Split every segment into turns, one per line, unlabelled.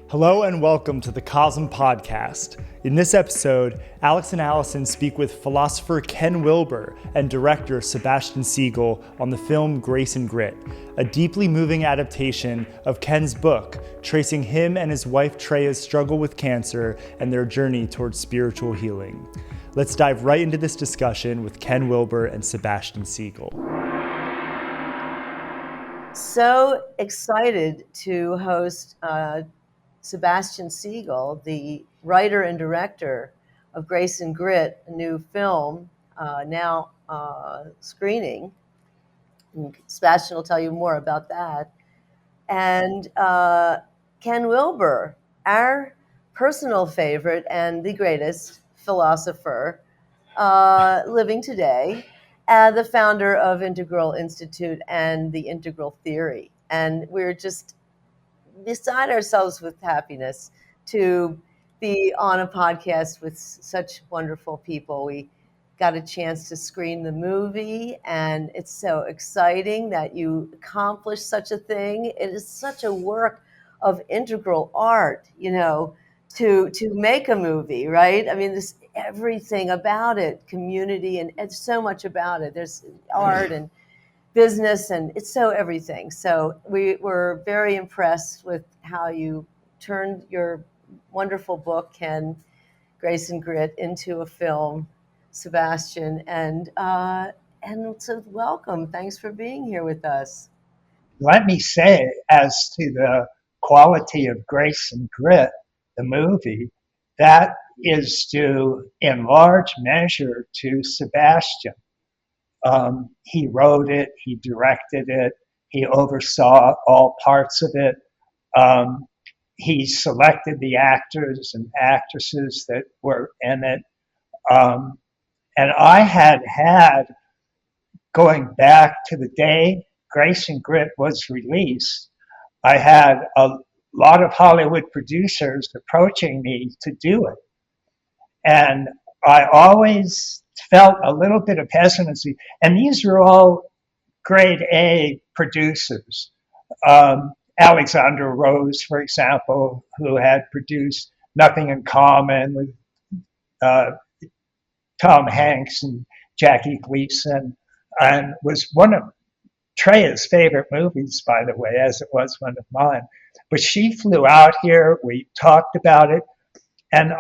Hello and welcome to the CoSM Podcast. In this episode, Alex and Allison speak with philosopher Ken Wilber and director Sebastian Siegel on the film Grace and Grit, a deeply moving adaptation of Ken's book, tracing him and his wife Treya's struggle with cancer and their journey towards spiritual healing. Let's dive right into this discussion with Ken Wilber and Sebastian Siegel.
So excited to host Sebastian Siegel, the writer and director of Grace and Grit, a new film now screening. And Sebastian will tell you more about that. And Ken Wilber, our personal favorite and the greatest philosopher living today, the founder of Integral Institute and the Integral Theory. And we're just beside ourselves with happiness to be on a podcast with such wonderful people. We got a chance to screen the movie, and it's so exciting that you accomplished such a thing. It is such a work of integral art, to make a movie, right? I mean, there's everything about it, community, and it's so much about it. There's art and business, and it's so everything. So we were very impressed with how you turned your wonderful book, Ken, Grace and Grit, into a film, Sebastian. And so welcome. Thanks for being here with us.
Let me say, as to the quality of Grace and Grit, the movie, that is due in large measure to Sebastian. He wrote it, he directed it, he oversaw all parts of it. He selected the actors and actresses that were in it. And I had, going back to the day Grace and Grit was released, I had a lot of Hollywood producers approaching me to do it. And I always felt a little bit of hesitancy. And these are all grade A producers. Alexander Rose, for example, who had produced Nothing in Common with Tom Hanks and Jackie Gleason, and was one of Treya's favorite movies, by the way, as it was one of mine. But she flew out here, we talked about it, and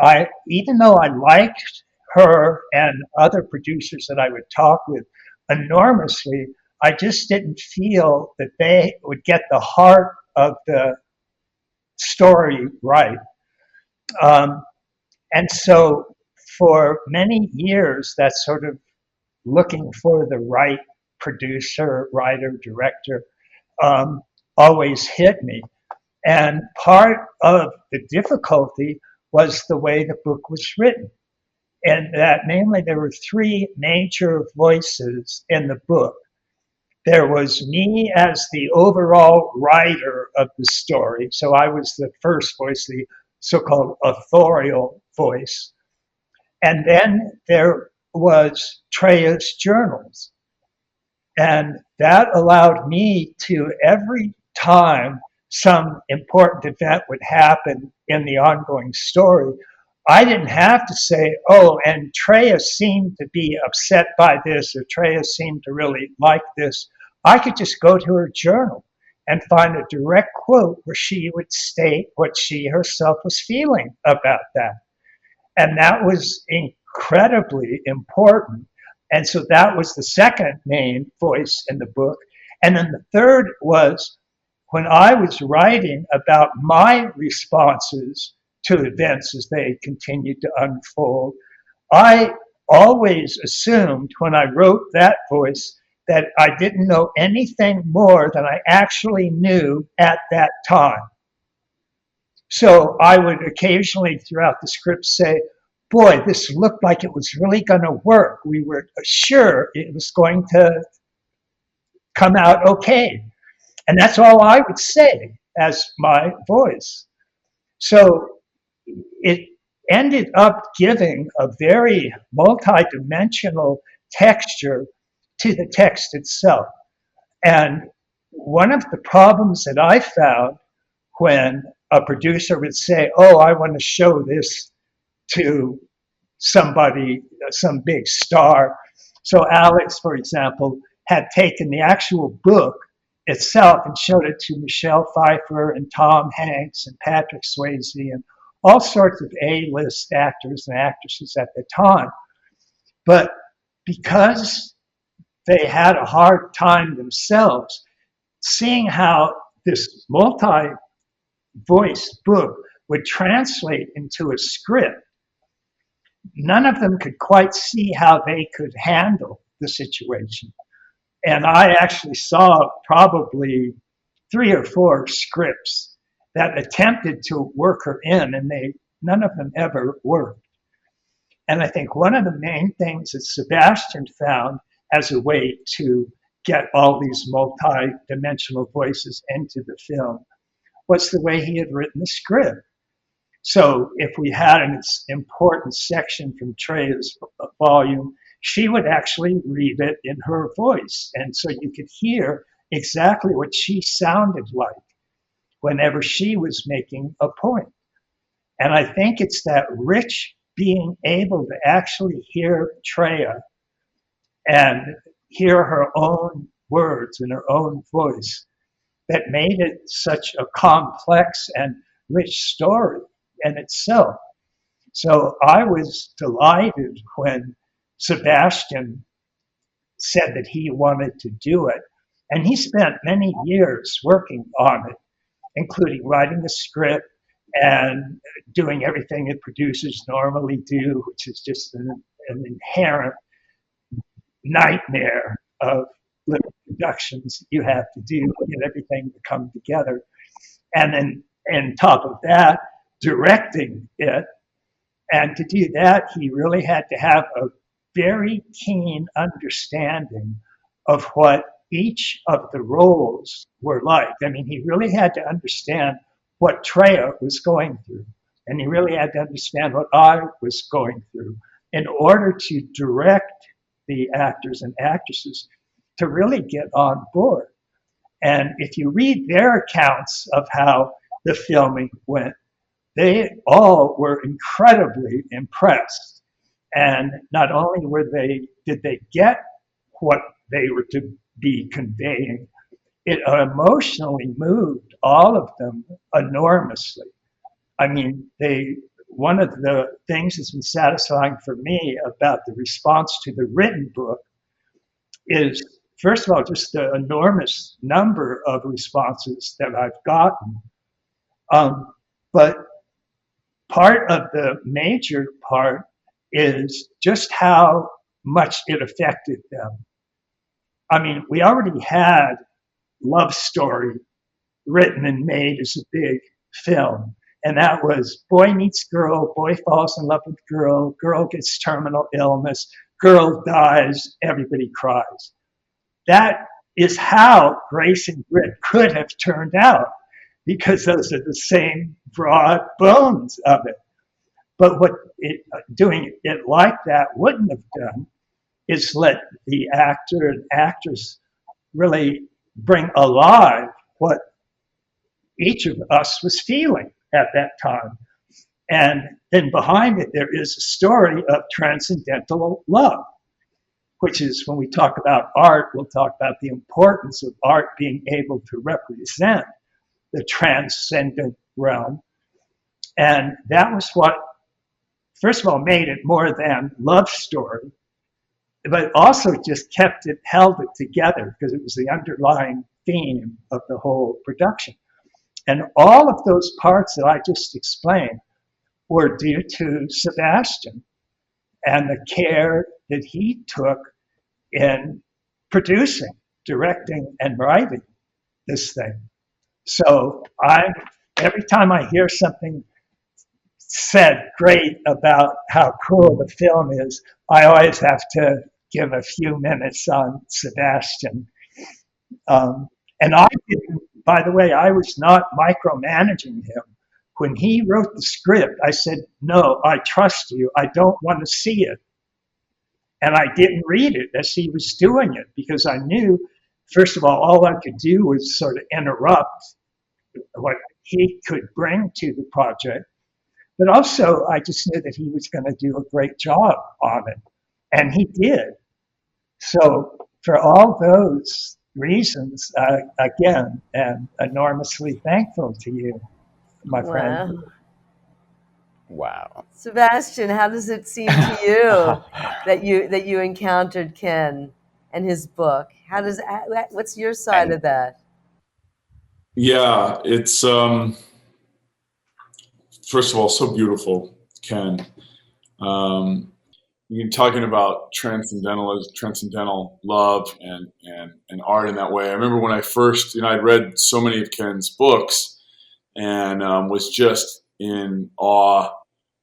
even though I liked her and other producers that I would talk with enormously, I just didn't feel that they would get the heart of the story right. And so for many years, that sort of looking for the right producer, writer, director, always hit me. And part of the difficulty was the way the book was written. And that namely, there were three major voices in the book. There was me as the overall writer of the story. So I was the first voice, the so-called authorial voice. And then there was Treya's journals. And that allowed me to, every time some important event would happen in the ongoing story, I didn't have to say, oh, and Treya seemed to be upset by this, or Treya seemed to really like this. I could just go to her journal and find a direct quote where she would state what she herself was feeling about that. And that was incredibly important. And so that was the second main voice in the book. And then the third was when I was writing about my responses to events as they continued to unfold, I always assumed when I wrote that voice that I didn't know anything more than I actually knew at that time. So I would occasionally throughout the script say, boy, this looked like it was really going to work. We were sure it was going to come out okay. And that's all I would say as my voice. So it ended up giving a very multidimensional texture to the text itself. And one of the problems that I found when a producer would say, oh, I want to show this to somebody, some big star. So Alex, for example, had taken the actual book itself and showed it to Michelle Pfeiffer and Tom Hanks and Patrick Swayze and all sorts of A-list actors and actresses at the time. But because they had a hard time themselves seeing how this multi-voice book would translate into a script, none of them could quite see how they could handle the situation. And I actually saw probably 3 or 4 scripts that attempted to work her in, and none of them ever worked. And I think one of the main things that Sebastian found as a way to get all these multi-dimensional voices into the film was the way he had written the script. So if we had an important section from Treya's volume, she would actually read it in her voice. And so you could hear exactly what she sounded like whenever she was making a point. And I think it's that rich being able to actually hear Treya and hear her own words in her own voice that made it such a complex and rich story in itself. So I was delighted when Sebastian said that he wanted to do it. And he spent many years working on it, including writing the script and doing everything that producers normally do, which is just an inherent nightmare of little productions you have to do to get everything to come together. And then on top of that, directing it. And to do that, he really had to have a very keen understanding of what each of the roles were like. I mean, he really had to understand what Treya was going through, and he really had to understand what I was going through in order to direct the actors and actresses to really get on board. And if you read their accounts of how the filming went, they all were incredibly impressed. And not only did they get what they were to be conveying, it emotionally moved all of them enormously. I mean, one of the things that's been satisfying for me about the response to the written book is, first of all, just the enormous number of responses that I've gotten. But part of the major part is just how much it affected them. I mean, we already had Love Story written and made as a big film. And that was boy meets girl, boy falls in love with girl, girl gets terminal illness, girl dies, everybody cries. That is how Grace and Grit could have turned out, because those are the same broad bones of it. But what doing it like that wouldn't have done is let the actor and actress really bring alive what each of us was feeling at that time. And then behind it, there is a story of transcendental love, which is, when we talk about art, we'll talk about the importance of art being able to represent the transcendent realm. And that was what, first of all, made it more than love story, but also just held it together, because it was the underlying theme of the whole production. And all of those parts that I just explained were due to Sebastian and the care that he took in producing, directing, and writing this thing. So every time I hear something said great about how cool the film is, I always have to give a few minutes on Sebastian. And by the way, I was not micromanaging him. When he wrote the script, I said, no, I trust you. I don't want to see it. And I didn't read it as he was doing it, because I knew, first of all I could do was sort of interrupt what he could bring to the project. But also, I just knew that he was going to do a great job on it. And he did. So, for all those reasons, again, am enormously thankful to you, my friend.
Wow.
Sebastian, how does it seem to you that you encountered Ken and his book? What's your side of that?
Yeah, it's first of all so beautiful, Ken. You're talking about transcendental love and art in that way. I remember when I first, I'd read so many of Ken's books and was just in awe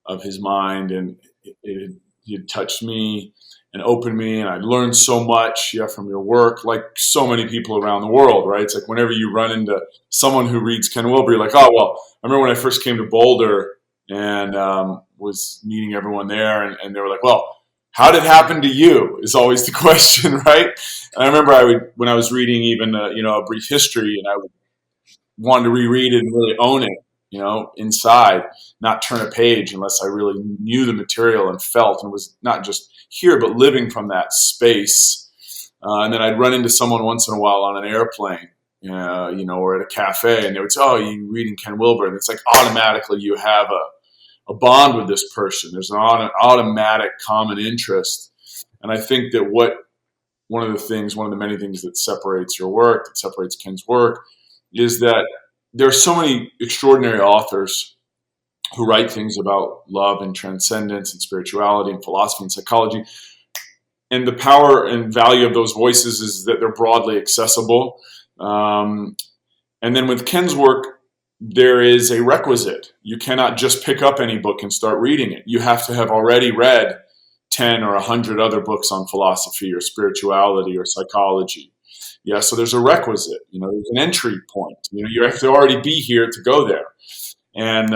of his mind, and he had touched me and opened me, and I learned so much from your work, like so many people around the world, right? It's like whenever you run into someone who reads Ken Wilber, you're like, oh, well, I remember when I first came to Boulder and was meeting everyone there, and they were like, well, how did it happen to you is always the question, right? And I remember when I was reading even, a brief history, and I would want to reread it and really own it, inside, not turn a page unless I really knew the material and felt and was not just here, but living from that space. And then I'd run into someone once in a while on an airplane, or at a cafe, and they would say, oh, you're reading Ken Wilber. And it's like automatically you have a bond with this person. There's an automatic common interest. And I think that one of the many things that separates your work, that separates Ken's work, is that there are so many extraordinary authors who write things about love and transcendence and spirituality and philosophy and psychology. And the power and value of those voices is that they're broadly accessible. And then with Ken's work, there is a requisite. You cannot just pick up any book and start reading it. You have to have already read 10 or 100 other books on philosophy or spirituality or psychology. Yeah, so there's a requisite, there's an entry point. You have to already be here to go there. And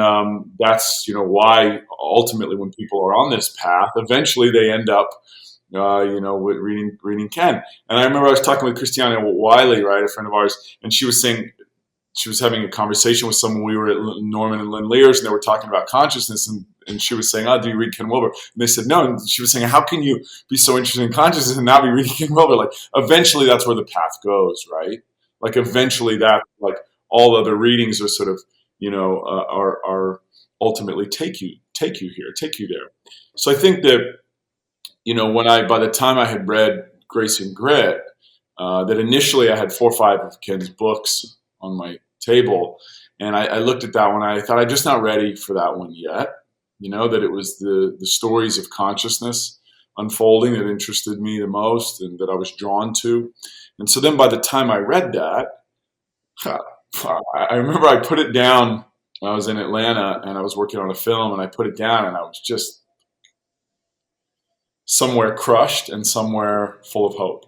that's, why ultimately when people are on this path, eventually they end up, with reading Ken. And I remember I was talking with Christiana Wiley, right, a friend of ours, and she was saying, she was having a conversation with someone. We were at Norman and Lynn Lear's, and they were talking about consciousness, and she was saying, oh, do you read Ken Wilber? And they said, no. And she was saying, how can you be so interested in consciousness and not be reading Ken Wilber? Like, eventually that's where the path goes, right? Like, eventually that, like, all other readings are sort of, are ultimately take you here, take you there. So I think that, by the time I had read Grace and Grit, that initially I had 4 or 5 of Ken's books on my table, and I looked at that one. I thought I'm just not ready for that one yet. That it was the stories of consciousness unfolding that interested me the most and that I was drawn to. And so then by the time I read that, I remember I put it down. I was in Atlanta and I was working on a film, and I put it down, and I was just somewhere crushed and somewhere full of hope.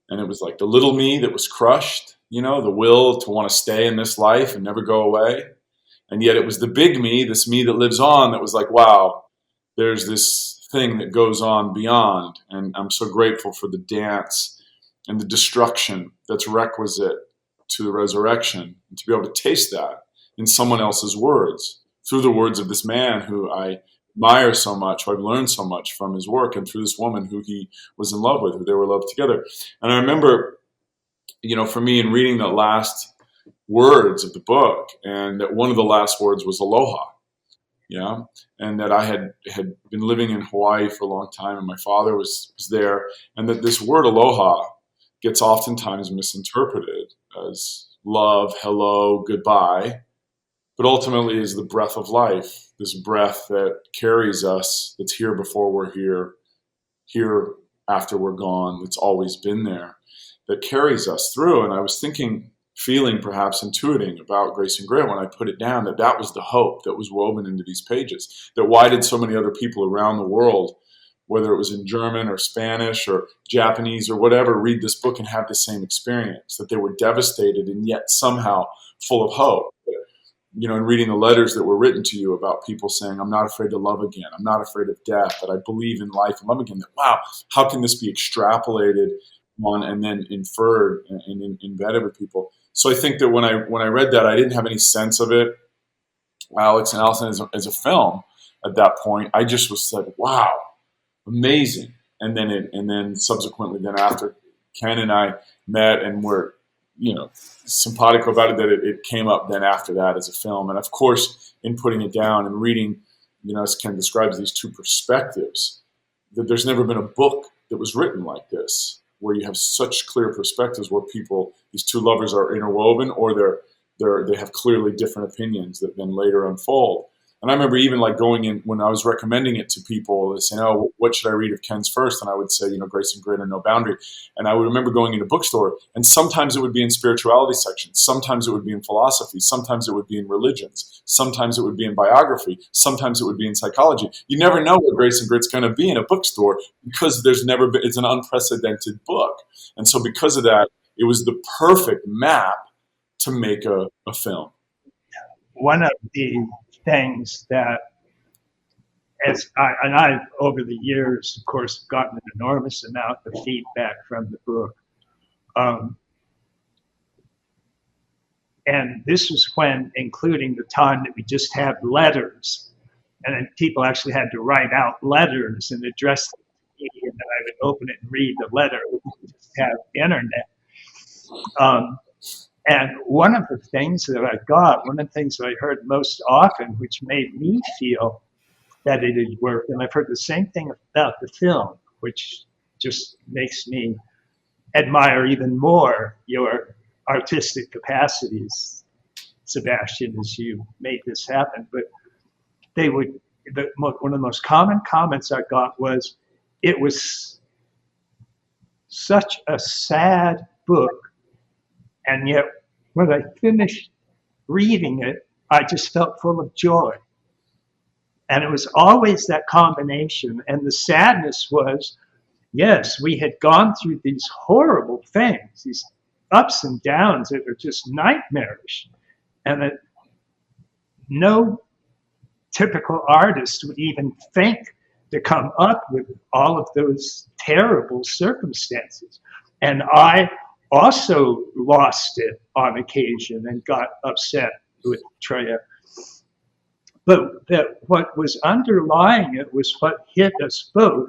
And it was like the little me that was crushed, the will to want to stay in this life and never go away. And yet it was the big me, this me that lives on, that was like, wow, there's this thing that goes on beyond. And I'm so grateful for the dance and the destruction that's requisite to the resurrection, and to be able to taste that in someone else's words, through the words of this man who I admire so much, who I've learned so much from his work, and through this woman who he was in love with, who they were loved together. And I remember, for me, in reading the last words of the book, and that one of the last words was aloha, and that I had been living in Hawaii for a long time, and my father was there, and that this word aloha gets oftentimes misinterpreted as love, hello, goodbye, but ultimately is the breath of life, this breath that carries us, that's here before we're here after we're gone, that's always been there, that carries us through. And I was feeling, perhaps intuiting about Grace and Grey when I put it down, that was the hope that was woven into these pages. That why did so many other people around the world, whether it was in German or Spanish or Japanese or whatever, read this book and have the same experience, that they were devastated and yet somehow full of hope. And reading the letters that were written to you about people saying, I'm not afraid to love again. I'm not afraid of death, that I believe in life and love again. That, wow, how can this be extrapolated on and then inferred and embedded with people? So I think that when I read that, I didn't have any sense of it, Alex and Allison, as a film at that point. I just was like, wow, amazing. And then subsequently, then after Ken and I met and were, simpatico about it, that it came up then after that as a film. And of course, in putting it down and reading, as Ken describes, these two perspectives, that there's never been a book that was written like this, where you have such clear perspectives, where these two lovers are interwoven, or they have clearly different opinions that then later unfold. And I remember even like going in when I was recommending it to people, they saying, "Oh, what should I read of Ken's first?" And I would say, Grace and Grit or No Boundary. And I would remember going in a bookstore, and sometimes it would be in spirituality section, sometimes it would be in philosophy, sometimes it would be in religions, sometimes it would be in biography, sometimes it would be in psychology. You never know what Grace and Grit's going to be in a bookstore, because it's an unprecedented book. And so because of that, it was the perfect map to make a film.
One of the things that, I've over the years, of course, gotten an enormous amount of feedback from the book. And this was when, including the time that we just had letters, and then people actually had to write out letters and address them to me, and then I would open it and read the letter. We didn't just have internet. And one of the things that one of the things that I heard most often, which made me feel that it had worked, and I've heard the same thing about the film, which just makes me admire even more your artistic capacities, Sebastian, as you made this happen. But one of the most common comments I got was, it was such a sad book, and yet when I finished reading it, I just felt full of joy. And it was always that combination. And the sadness was, yes, we had gone through these horrible things, these ups and downs that are just nightmarish, and that no typical artist would even think to come up with all of those terrible circumstances. And I also lost it on occasion and got upset with Treya. But what was underlying it was what hit us both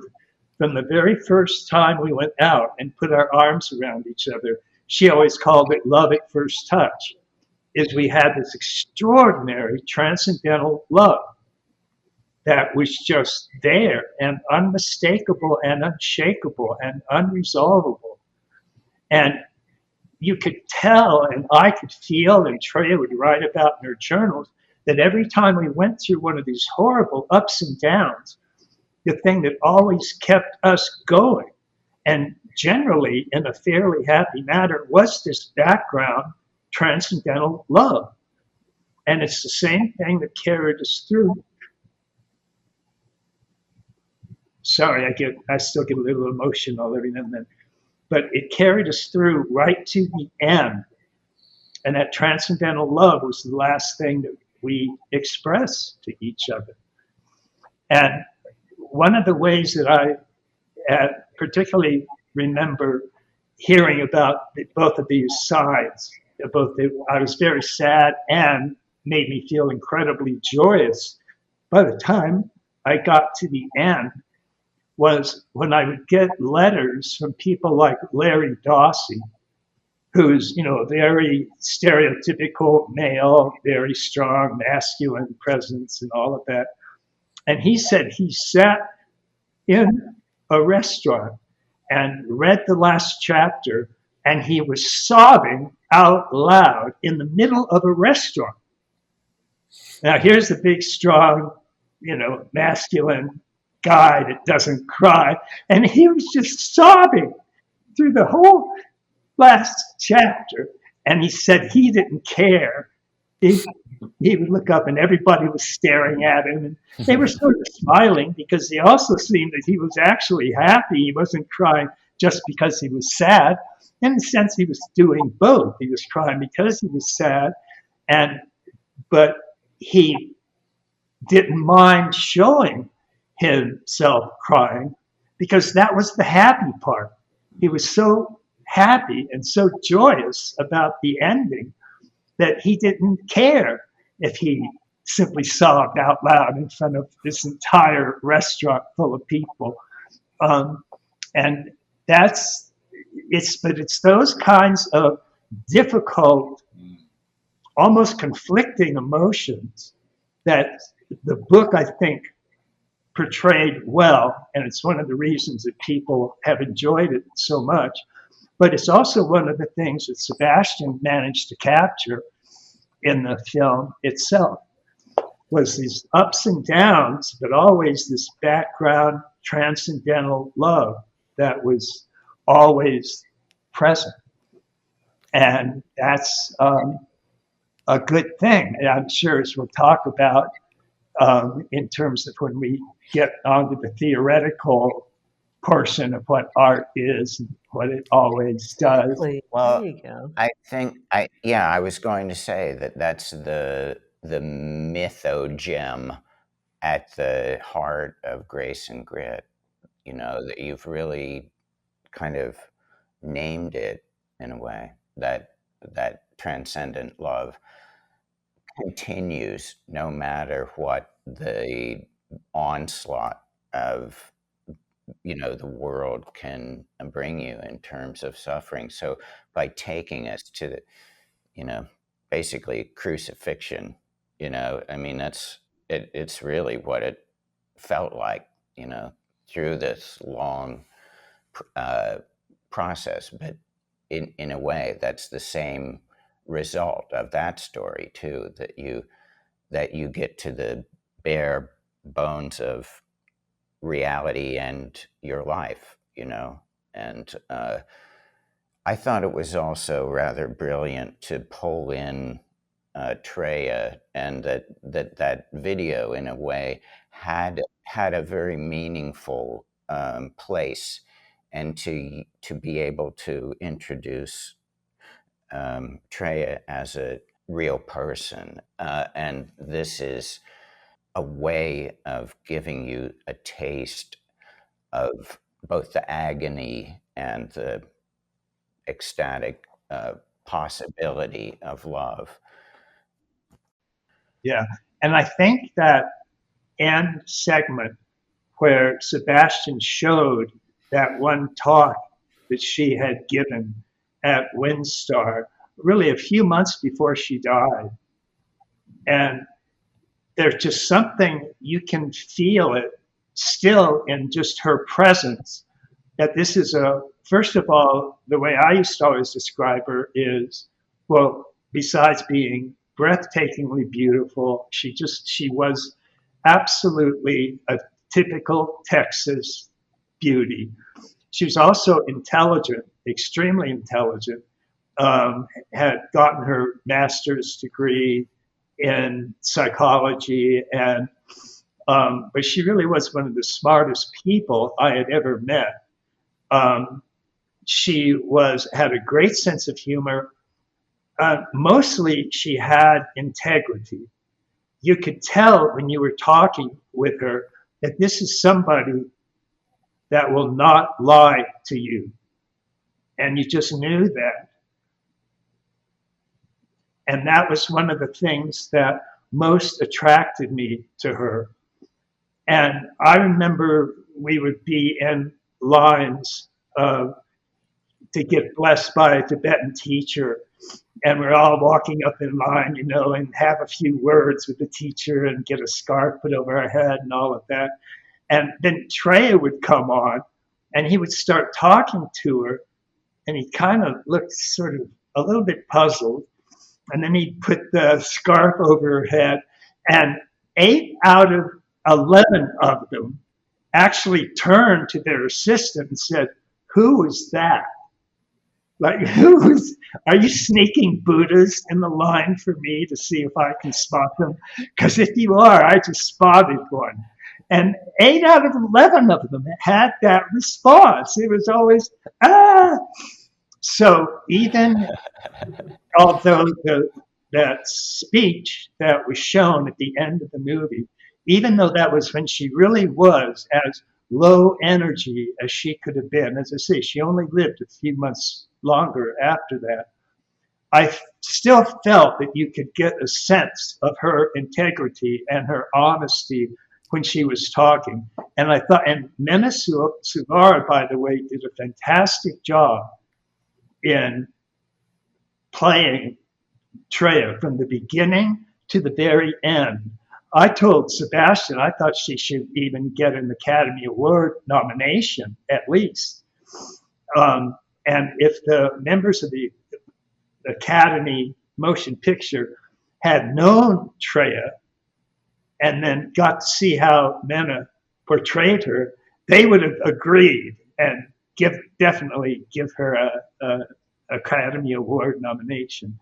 from the very first time we went out and put our arms around each other. She always called it love at first touch, is we had this extraordinary transcendental love that was just there and unmistakable and unshakable and unresolvable. And you could tell, and I could feel, and Treya would write about in her journals, that every time we went through one of these horrible ups and downs, the thing that always kept us going, and generally in a fairly happy manner, was this background transcendental love. And it's the same thing that carried us through. Sorry, I still get a little emotional every now and then. But it carried us through right to the end. And that transcendental love was the last thing that we expressed to each other. And one of the ways that I particularly remember hearing about both of these sides, I was very sad and made me feel incredibly joyous by the time I got to the end, was when I would get letters from people like Larry Dawsey, who's, a very stereotypical male, very strong, masculine presence and all of that. And he said he sat in a restaurant and read the last chapter, and he was sobbing out loud in the middle of a restaurant. Now, here's the big, strong, masculine guy that doesn't cry. And he was just sobbing through the whole last chapter. And he said he didn't care. He would look up and everybody was staring at him. And they were sort of smiling because they also seemed that he was actually happy. He wasn't crying just because he was sad. In a sense, he was doing both. He was crying because he was sad, but he didn't mind showing himself crying because that was the happy part. He was so happy and so joyous about the ending that he didn't care if he simply sobbed out loud in front of this entire restaurant full of people. And it's those kinds of difficult, almost conflicting emotions that the book, I think, portrayed well. And it's one of the reasons that people have enjoyed it so much. But it's also one of the things that Sebastian managed to capture in the film itself, was these ups and downs, but always this background transcendental love that was always present. And that's a good thing. And I'm sure, as we'll talk about in terms of when we get onto the theoretical portion of what art is and what it always does.
Well,
there you go.
I think I was going to say that that's the mythogem at the heart of Grace and Grit. You know, that you've really kind of named it in a way, that transcendent love continues no matter what the onslaught of, you know, the world can bring you in terms of suffering. So by taking us to the, you know, basically crucifixion, you know, I mean, it's really what it felt like, you know, through this long process. But in a way, that's the same result of that story too, that you get to the bare bones of reality and your life, you know. And I thought it was also rather brilliant to pull in Treya, and that video in a way had a very meaningful place, and to be able to introduce Treya as a real person, and this is a way of giving you a taste of both the agony and the ecstatic possibility of love.
Yeah. And I think that end segment where Sebastian showed that one talk that she had given at Windstar, really a few months before she died. And there's just something, you can feel it still in just her presence, that this is first of all, the way I used to always describe her is, well, besides being breathtakingly beautiful, she was absolutely a typical Texas beauty. She was also intelligent, extremely intelligent, had gotten her master's degree in psychology, and but she really was one of the smartest people I had ever met. She had a great sense of humor. Mostly she had integrity. You could tell when you were talking with her that this is somebody that will not lie to you. And you just knew that. And that was one of the things that most attracted me to her. And I remember we would be in lines to get blessed by a Tibetan teacher. And we're all walking up in line, you know, and have a few words with the teacher and get a scarf put over our head and all of that. And then Treya would come on and he would start talking to her, and he kind of looked sort of a little bit puzzled. And then he'd put the scarf over her head, and 8 out of 11 of them actually turned to their assistant and said, "Who is that? Like, are you sneaking Buddhas in the line for me to see if I can spot them? Because if you are, I just spotted one." And 8 out of 11 of them had that response. It was always, ah. So even although that speech that was shown at the end of the movie, even though that was when she really was as low energy as she could have been, as I say, she only lived a few months longer after that, I still felt that you could get a sense of her integrity and her honesty when she was talking. And I thought, and Mena Suvar, by the way, did a fantastic job in playing Treya from the beginning to the very end. I told Sebastian I thought she should even get an Academy Award nomination, at least. And if the members of the Academy Motion Picture had known Treya and then got to see how Mena portrayed her, they would have agreed and definitely give her a Academy Award nomination.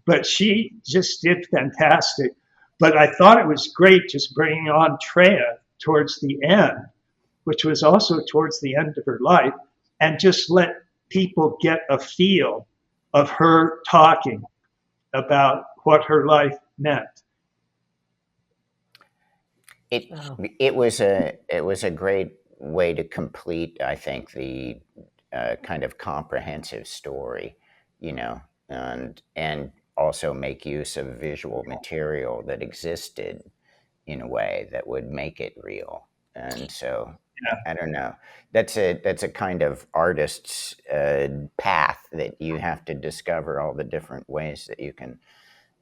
But she just did fantastic. But I thought it was great just bringing on Treya towards the end, which was also towards the end of her life, and just let people get a feel of her talking about what her life meant.
It was a great way to complete, I think, the kind of comprehensive story, and also make use of visual material that existed in a way that would make it real. And so, I don't know. That's a kind of artist's path that you have to discover all the different ways that you can,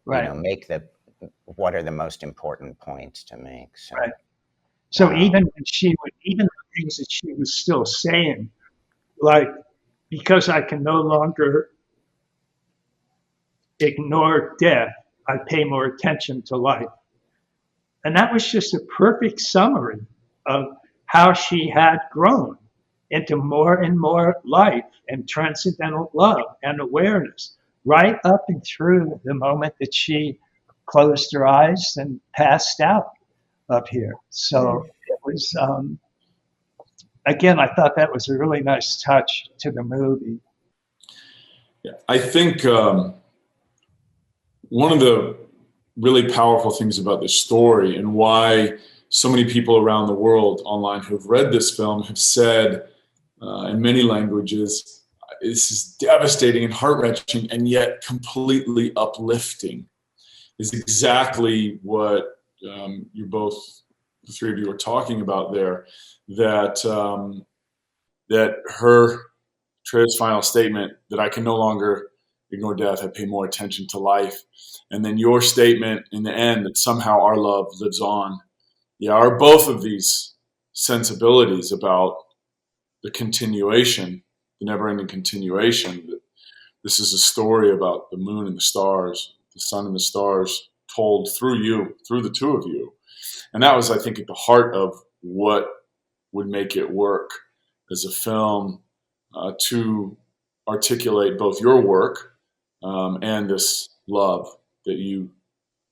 make what are the most important points to make. So,
right. So even the things that she was still saying, like, because I can no longer ignore death, I pay more attention to life. And that was just a perfect summary of how she had grown into more and more life and transcendental love and awareness, right up and through the moment that she closed her eyes and passed out up here. So it was, again, I thought that was a really nice touch to the movie.
Yeah, I think one of the really powerful things about this story, and why so many people around the world online who've read this film have said in many languages, this is devastating and heart-wrenching and yet completely uplifting, is exactly what you're both, the three of you, are talking about there. That Treya's final statement, that I can no longer ignore death, I pay more attention to life. And then your statement in the end that somehow our love lives on. Yeah, are both of these sensibilities about the continuation, the never-ending continuation. That this is a story about the moon and the stars, the sun and the stars, told through you, through the two of you. And that was, I think, at the heart of what would make it work as a film, to articulate both your work and this love that you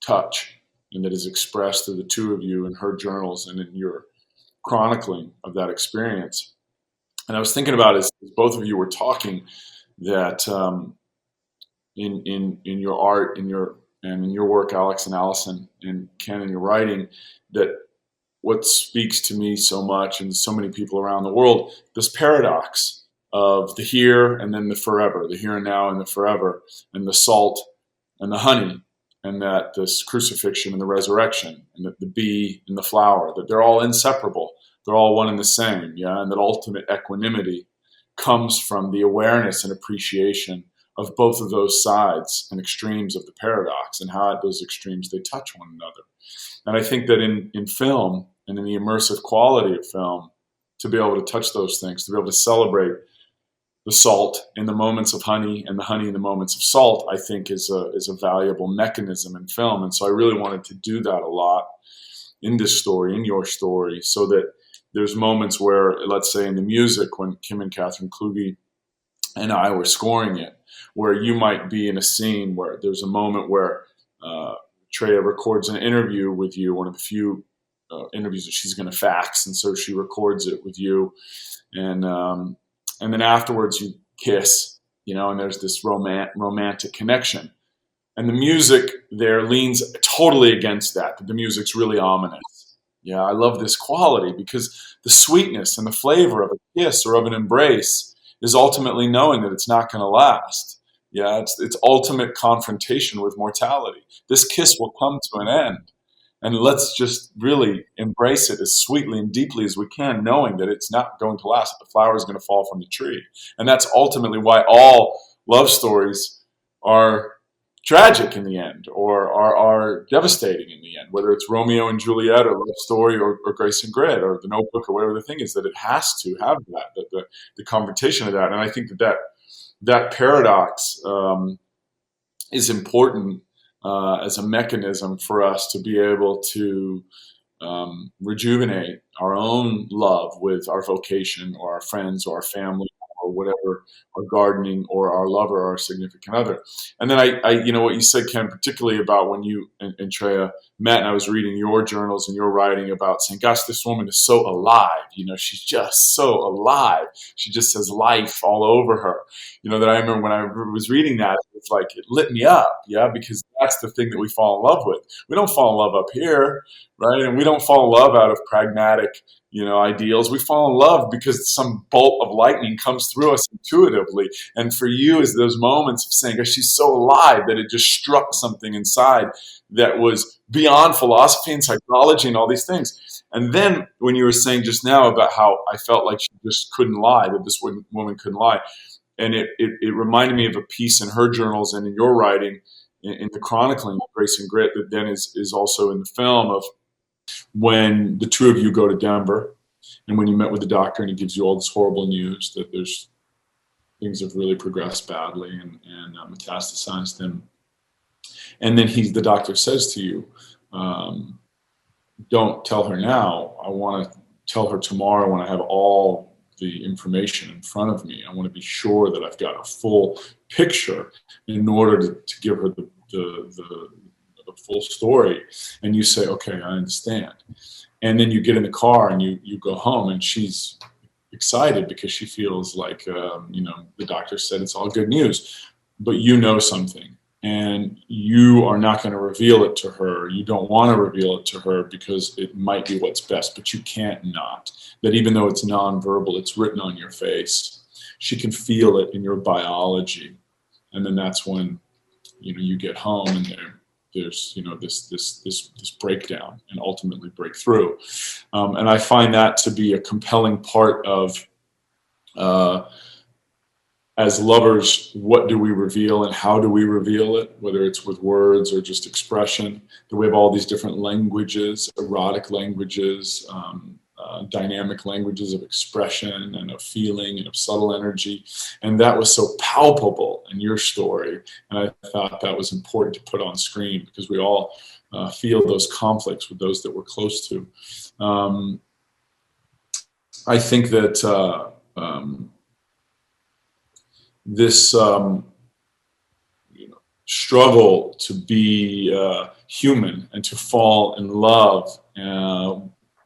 touch and that is expressed through the two of you in her journals and in your chronicling of that experience. And I was thinking about, as both of you were talking, that in your art, in your work, Alex and Allison, and Ken, in your writing, that what speaks to me so much and so many people around the world, this paradox of the here and then the forever, the here and now and the forever, and the salt and the honey, and that this crucifixion and the resurrection, and that the bee and the flower, that they're all inseparable. They're all one and the same, yeah? And that ultimate equanimity comes from the awareness and appreciation of both of those sides and extremes of the paradox, and how at those extremes they touch one another. And I think that in film and in the immersive quality of film, to be able to touch those things, to be able to celebrate the salt in the moments of honey and the honey in the moments of salt, I think is a valuable mechanism in film. And so I really wanted to do that a lot in this story, in your story, so that there's moments where, let's say in the music, when Kim and Catherine Kluge and I were scoring it, where you might be in a scene where there's a moment where Treya records an interview with you, one of the few interviews that she's going to fax, and so she records it with you, and then afterwards you kiss, and there's this romantic connection. And the music there leans totally against that the music's really ominous. Yeah, I love this quality because the sweetness and the flavor of a kiss or of an embrace is ultimately knowing that it's not going to last. Yeah, it's ultimate confrontation with mortality. This kiss will come to an end. And let's just really embrace it as sweetly and deeply as we can, knowing that it's not going to last, that the flower is going to fall from the tree. And that's ultimately why all love stories are tragic in the end, or are devastating in the end, whether it's Romeo and Juliet or Love Story or Grace and Grit or The Notebook or whatever the thing is, that it has to have the confrontation of that. And I think that paradox is important as a mechanism for us to be able to rejuvenate our own love with our vocation or our friends or our family or whatever, our gardening or our lover or our significant other. And then I what you said, Ken, particularly about when you and Treya met, and I was reading your journals and your writing about saying, gosh, this woman is so alive. She's just so alive. She just has life all over her. That I remember when I was reading that, it's like it lit me up. Yeah, because that's the thing that we fall in love with. We don't fall in love up here, right? And we don't fall in love out of pragmatic ideals. We fall in love because some bolt of lightning comes through us intuitively. And for you, is those moments of saying, gosh, she's so alive, that it just struck something inside that was beyond philosophy and psychology and all these things. And then when you were saying just now about how I felt like she just couldn't lie, that this woman couldn't lie, and it reminded me of a piece in her journals and in your writing in the chronicling of Grace and Grit that then is also in the film, of when the two of you go to Denver and when you met with the doctor and he gives you all this horrible news that there's things have really progressed badly and metastasized them. And then the doctor says to you, don't tell her now. I want to tell her tomorrow when I have all the information in front of me. I want to be sure that I've got a full picture in order to give her the full story. And you say, okay, I understand. And then you get in the car and you go home, and she's excited because she feels like, the doctor said it's all good news, but something. And you are not going to reveal it to her. You don't want to reveal it to her because it might be what's best, but you can't not. That even though it's nonverbal, it's written on your face. She can feel it in your biology. And then that's when, you get home and there's, this breakdown and ultimately breakthrough. And I find that to be a compelling part of, as lovers, what do we reveal and how do we reveal it, whether it's with words or just expression. We have all these different languages, erotic languages, dynamic languages of expression and of feeling and of subtle energy. And that was so palpable in your story. And I thought that was important to put on screen because we all feel those conflicts with those that we're close to. I think that this struggle to be human and to fall in love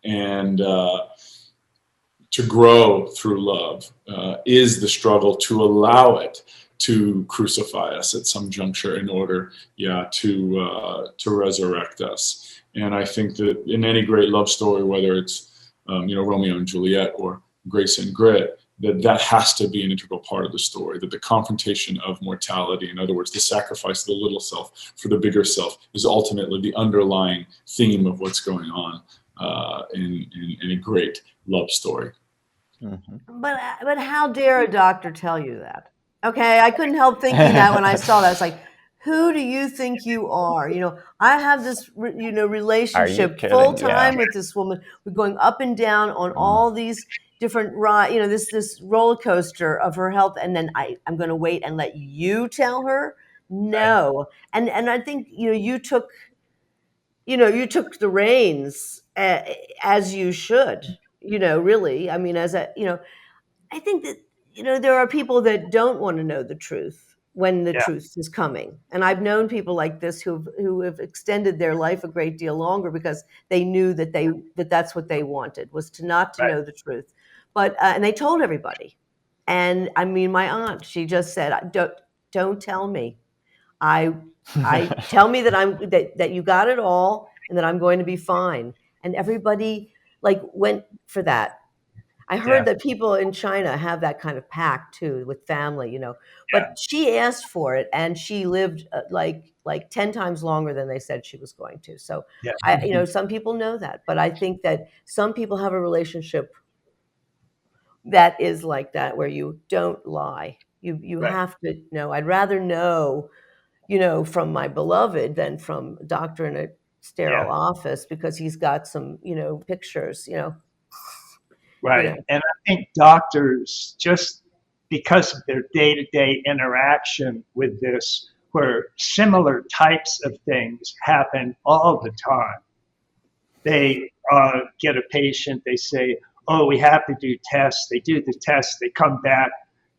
and to grow through love is the struggle to allow it to crucify us at some juncture in order to resurrect us. And I think that in any great love story, whether it's Romeo and Juliet or Grace and Grit, that has to be an integral part of the story, that the confrontation of mortality, in other words, the sacrifice of the little self for the bigger self, is ultimately the underlying theme of what's going on in a great love story.
Mm-hmm.
But how dare a doctor tell you that? Okay, I couldn't help thinking that when I saw that. It's like, who do you think you are? I have this, relationship full time with this woman. We're going up and down on all these different rides, this roller coaster of her health, and then I'm going to wait and let you tell her? No. And I think you took the reins as you should. Really. I mean, I think that there are people that don't want to know the truth when the truth is coming, and I've known people like this who have extended their life a great deal longer because they knew that that's what they wanted, was to not to know the truth. But and they told everybody. And I mean, my aunt, she just said, don't tell me. I tell me that that you got it all and that I'm going to be fine. And everybody went for that. I heard that people in China have that kind of pact too with family,
Yeah.
But she asked for it, and she lived like 10 times longer than they said she was going to. So
Yeah.
some people know that, but I think that some people have a relationship that is like that, where you don't lie. You
Right.
have to know. I'd rather know, from my beloved than from a doctor in a sterile
Yeah.
office because he's got some, pictures,
Right. And I think doctors, just because of their day-to-day interaction with this, where similar types of things happen all the time. They get a patient, they say, oh, we have to do tests. They do the tests, they come back,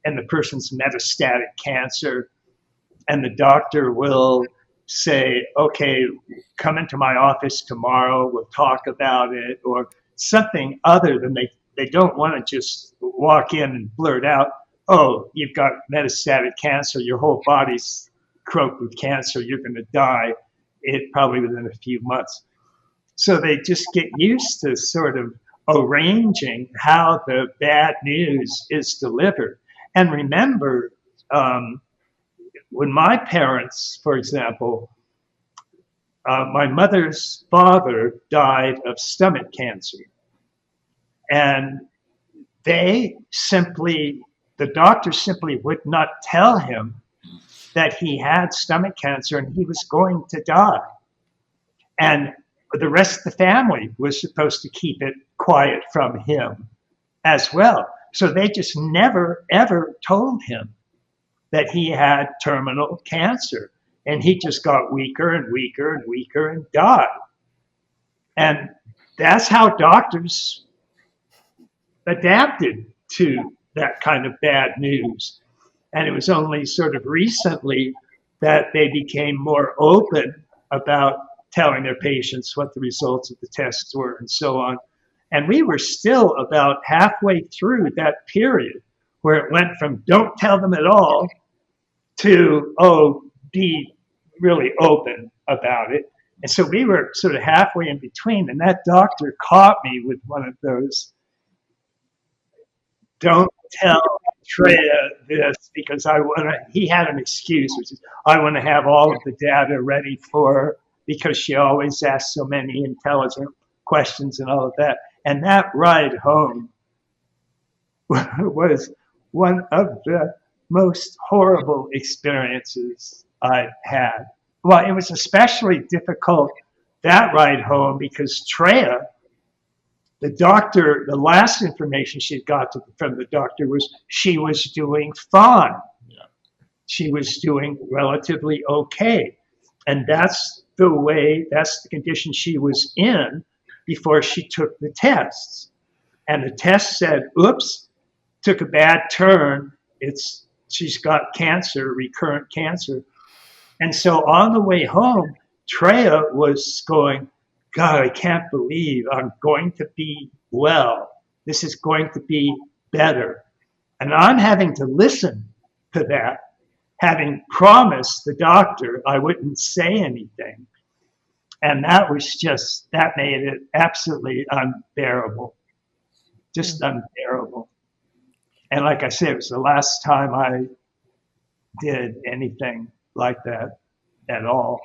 and the person's metastatic cancer. And the doctor will say, okay, come into my office tomorrow, we'll talk about it, or something other than they don't want to just walk in and blurt out, oh, you've got metastatic cancer, your whole body's croaked with cancer, you're going to die probably within a few months. So they just get used to sort of arranging how the bad news is delivered. And remember, when my parents, for example, my mother's father died of stomach cancer. And the doctor simply would not tell him that he had stomach cancer and he was going to die. And the rest of the family was supposed to keep it quiet from him as well. So they just never, ever told him that he had terminal cancer. And he just got weaker and weaker and weaker and died. And that's how doctors adapted to that kind of bad news. And it was only sort of recently that they became more open about telling their patients what the results of the tests were and so on. And we were still about halfway through that period where it went from don't tell them at all to, oh, be really open about it. And so we were sort of halfway in between. And that doctor caught me with one of those, don't tell Treya this because he had an excuse, which is, I want to have all of the data ready for her because she always asks so many intelligent questions and all of that. And that ride home was one of the most horrible experiences I had. Well, it was especially difficult, that ride home, because Treya, the doctor, the last information she got from the doctor was she was doing fine.
Yeah.
She was doing relatively okay. And that's the condition she was in before she took the tests. And the test said, oops, took a bad turn. She's got cancer, recurrent cancer. And so on the way home, Treya was going, God, I can't believe I'm going to be well. This is going to be better. And I'm having to listen to that, having promised the doctor I wouldn't say anything. And that made it absolutely unbearable, just unbearable. And like I said, it was the last time I did anything like that at all.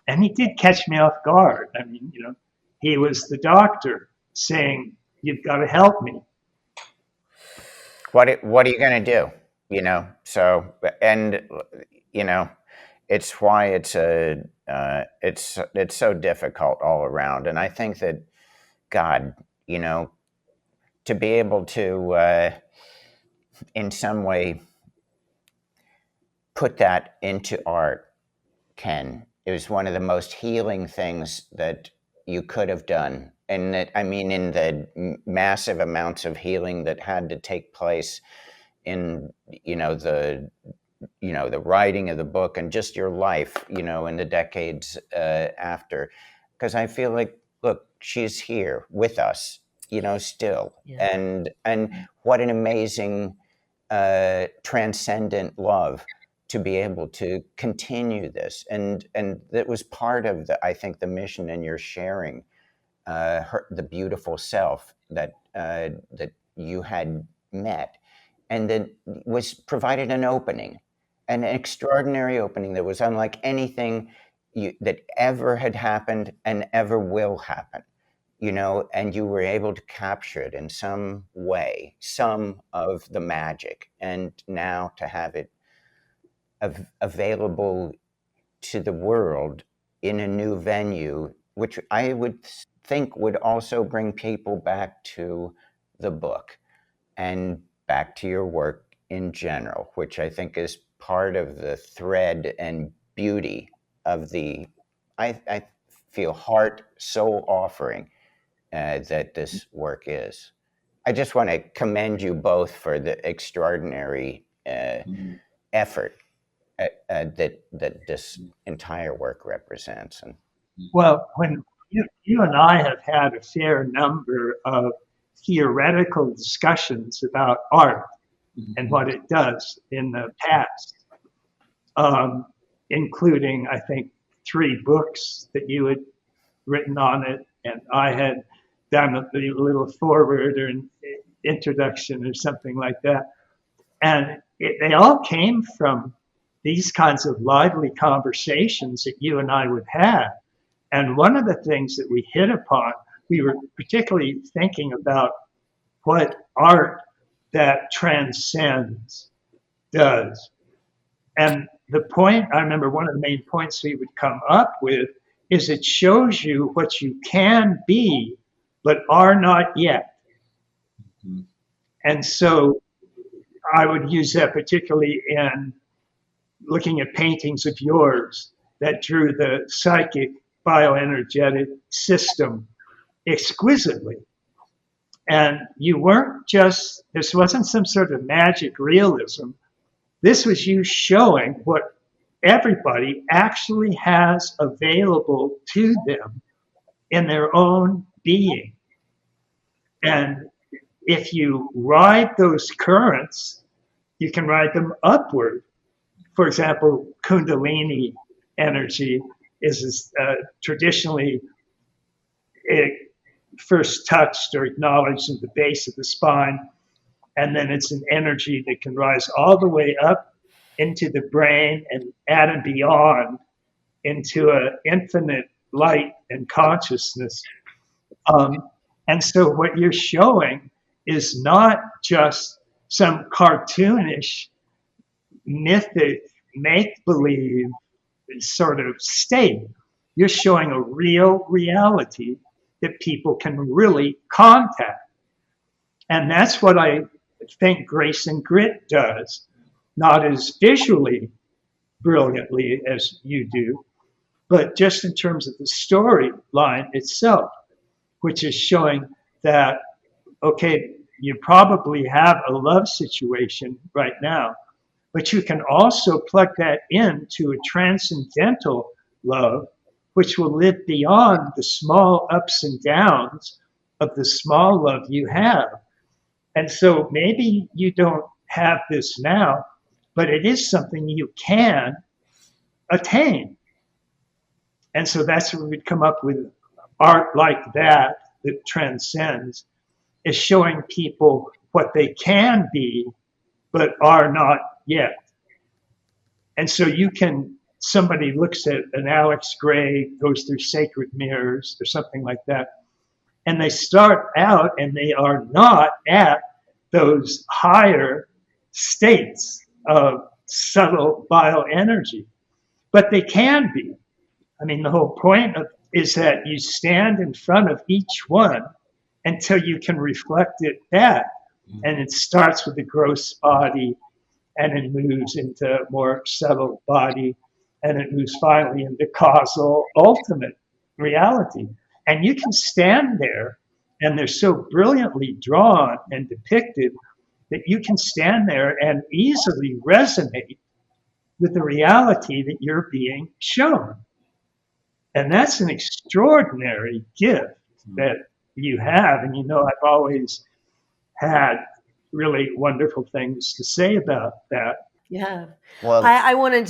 And he did catch me off guard. I mean, he was the doctor saying, you've got to help me.
What are you going to do? So, and, it's why it's so difficult all around. And I think that God, to be able to, in some way, put that into art, Ken, it was one of the most healing things that you could have done. And that, I mean, in the massive amounts of healing that had to take place in, the writing of the book and just your life, in the decades after. Because I feel like, look, she's here with us, still. Yeah. And what an amazing transcendent love to be able to continue this. And that was part of I think the mission in your sharing the beautiful self that you had met, and then was provided an opening, an extraordinary opening that was unlike anything that ever had happened and ever will happen, and you were able to capture it in some way, some of the magic, and now to have it available to the world in a new venue, which I would think would also bring people back to the book and back to your work in general, which I think is part of the thread and beauty of I feel heart soul offering that this work is. I just want to commend you both for the extraordinary effort that this entire work represents.
Well, when you and I have had a fair number of theoretical discussions about art and what it does in the past, including, I think, 3 books that you had written on it, and I had done a little foreword or an introduction or something like that. And they all came from these kinds of lively conversations that you and I would have. And one of the things that we hit upon, we were particularly thinking about what art that transcends does. And the point, I remember one of the main points we would come up with is it shows you what you can be, but are not yet. Mm-hmm. And so I would use that particularly in looking at paintings of yours that drew the psychic bioenergetic system exquisitely. And you weren't just, this wasn't some sort of magic realism. This was you showing what everybody actually has available to them in their own being. And if you ride those currents, you can ride them upward. For example, Kundalini energy is traditionally first touched or acknowledged in the base of the spine, and then it's an energy that can rise all the way up into the brain and at and beyond into an infinite light and consciousness. And so what you're showing is not just some cartoonish, mythic, make-believe sort of state. You're showing a real reality that people can really contact. And that's what I think Grace and Grit does, not as visually brilliantly as you do, but just in terms of the storyline itself, which is showing that, okay, you probably have a love situation right now, but you can also plug that into a transcendental love, which will live beyond the small ups and downs of the small love you have. And so maybe you don't have this now, but it is something you can attain. And so that's where we'd come up with art like that transcends, is showing people what they can be, but are not yet. And so somebody looks at an Alex Grey, goes through Sacred Mirrors or something like that, and they start out and they are not at those higher states of subtle bioenergy, but they can be. I mean, the whole point is that you stand in front of each one until you can reflect it back. And it starts with the gross body, and it moves into more subtle body, and it moves finally into causal ultimate reality. And you can stand there, and they're so brilliantly drawn and depicted that you can stand there and easily resonate with the reality that you're being shown. And that's an extraordinary gift that you have. And I've always had really wonderful things to say about that.
Yeah.
Well,
I wanted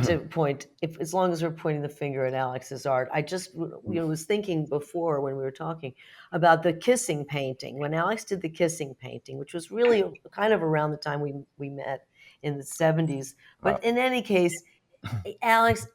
to point, if as long as we're pointing the finger at Alex's art, I just was thinking before when we were talking about the kissing painting. When Alex did the kissing painting, which was really kind of around the time we met in the 70s. But in any case, Alex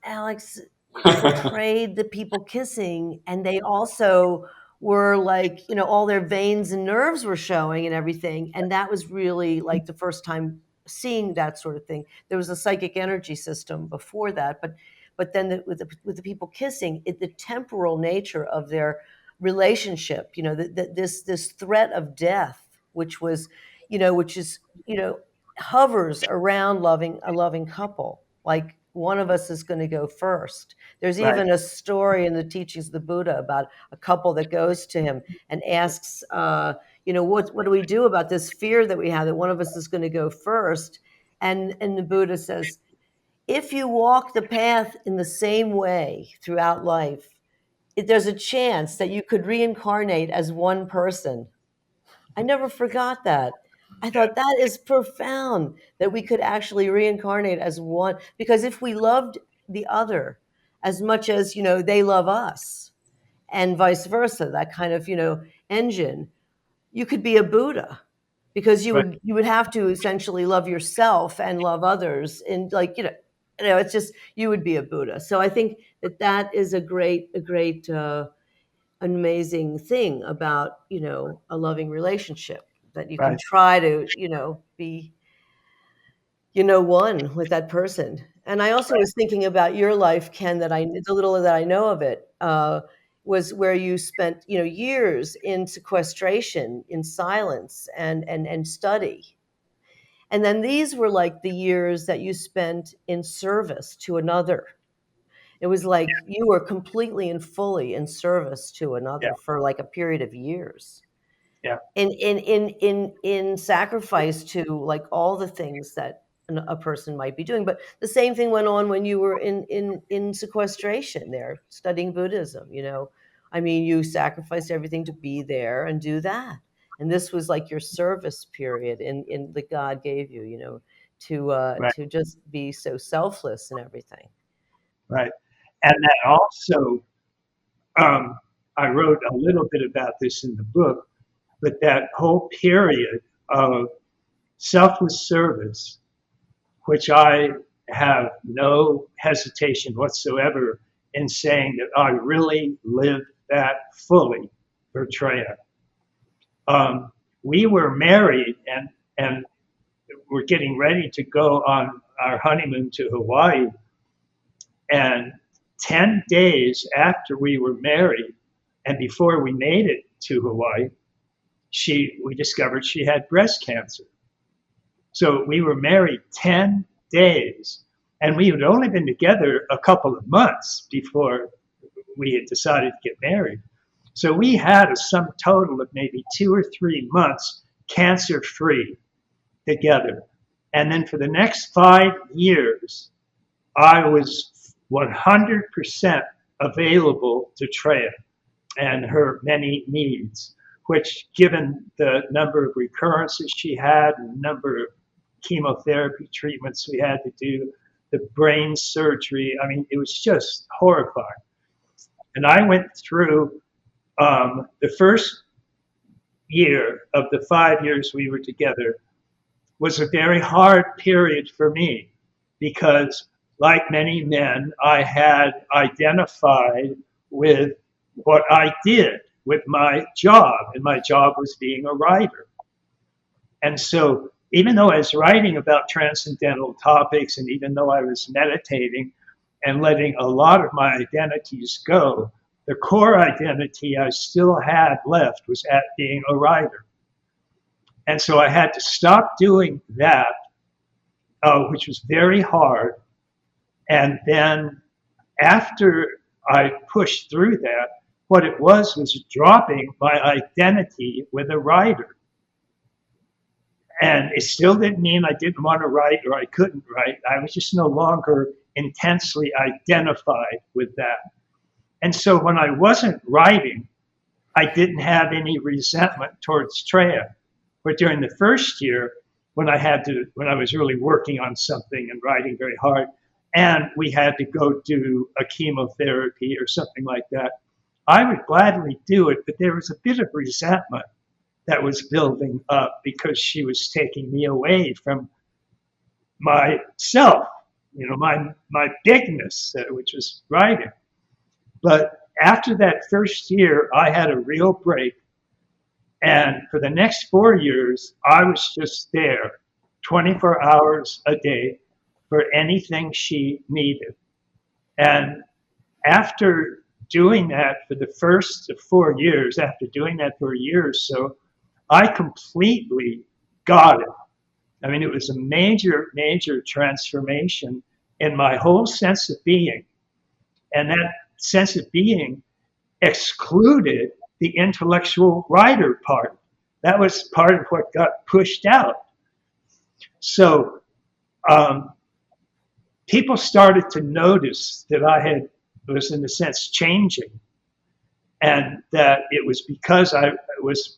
portrayed the people kissing, and they also were like, all their veins and nerves were showing and everything. And that was really like the first time seeing that sort of thing. There was a psychic energy system before that, but then with the people kissing, the temporal nature of their relationship, this threat of death, which is hovers around a loving couple, like one of us is going to go first. There's
Right.
even a story in the teachings of the Buddha about a couple that goes to him and asks, what do we do about this fear that we have that one of us is going to go first? And the Buddha says, if you walk the path in the same way throughout life, there's a chance that you could reincarnate as one person. I never forgot that. I thought that is profound that we could actually reincarnate as one, because if we loved the other as much as, they love us, and vice versa, that kind of, engine, you could be a Buddha, because
Right.
you would have to essentially love yourself and love others, and like, it's just, you would be a Buddha. So I think that is a great amazing thing about, a loving relationship, that you can
Right.
try to, be, one with that person. And I also was thinking about your life, Ken, the little that I know of it, was where you spent, years in sequestration, in silence and study. And then these were like the years that you spent in service to another. It was like you were completely and fully in service to
Yeah.
another for like a period of years.
Yeah.
In sacrifice to like all the things that a person might be doing. But the same thing went on when you were in sequestration there, studying Buddhism. I mean, you sacrificed everything to be there and do that. And this was like your service period in that God gave you,
Right.
to just be so selfless and everything.
Right. And that also, I wrote a little bit about this in the book, but that whole period of selfless service, which I have no hesitation whatsoever in saying that I really lived that fully for Treya. We were married and we're getting ready to go on our honeymoon to Hawaii. And 10 days after we were married and before we made it to Hawaii, we discovered she had breast cancer. So we were married 10 days, and we had only been together a couple of months before we had decided to get married. So we had a sum total of maybe 2 or 3 months cancer-free together. And then for the next 5 years, I was 100% available to Treya and her many needs, which, given the number of recurrences she had and the number of chemotherapy treatments we had to do, the brain surgery, I mean, it was just horrifying. And I went through the first year of the 5 years we were together was a very hard period for me because, like many men, I had identified with what I did with my job, and my job was being a writer. And so even though I was writing about transcendental topics, and even though I was meditating and letting a lot of my identities go, the core identity I still had left was at being a writer. And so I had to stop doing that, which was very hard. And after I pushed through that, what it was dropping my identity with a writer. And it still didn't mean I didn't want to write or I couldn't write. I was just no longer intensely identified with that. And so when I wasn't writing, I didn't have any resentment towards Treya. But during the first year, when I was really working on something and writing very hard, and we had to go do a chemotherapy or something like that, I would gladly do it, but there was a bit of resentment that was building up because she was taking me away from myself, my bigness, which was writing. But after that first year, I had a real break. And for the next 4 years, I was just there 24 hours a day for anything she needed. And after doing that for the first 4 years, after doing that for a year or so, I completely got it. I mean, it was a major, major transformation in my whole sense of being. And that sense of being excluded the intellectual writer part. That was part of what got pushed out. So people started to notice that I was in a sense changing, and that it was because I was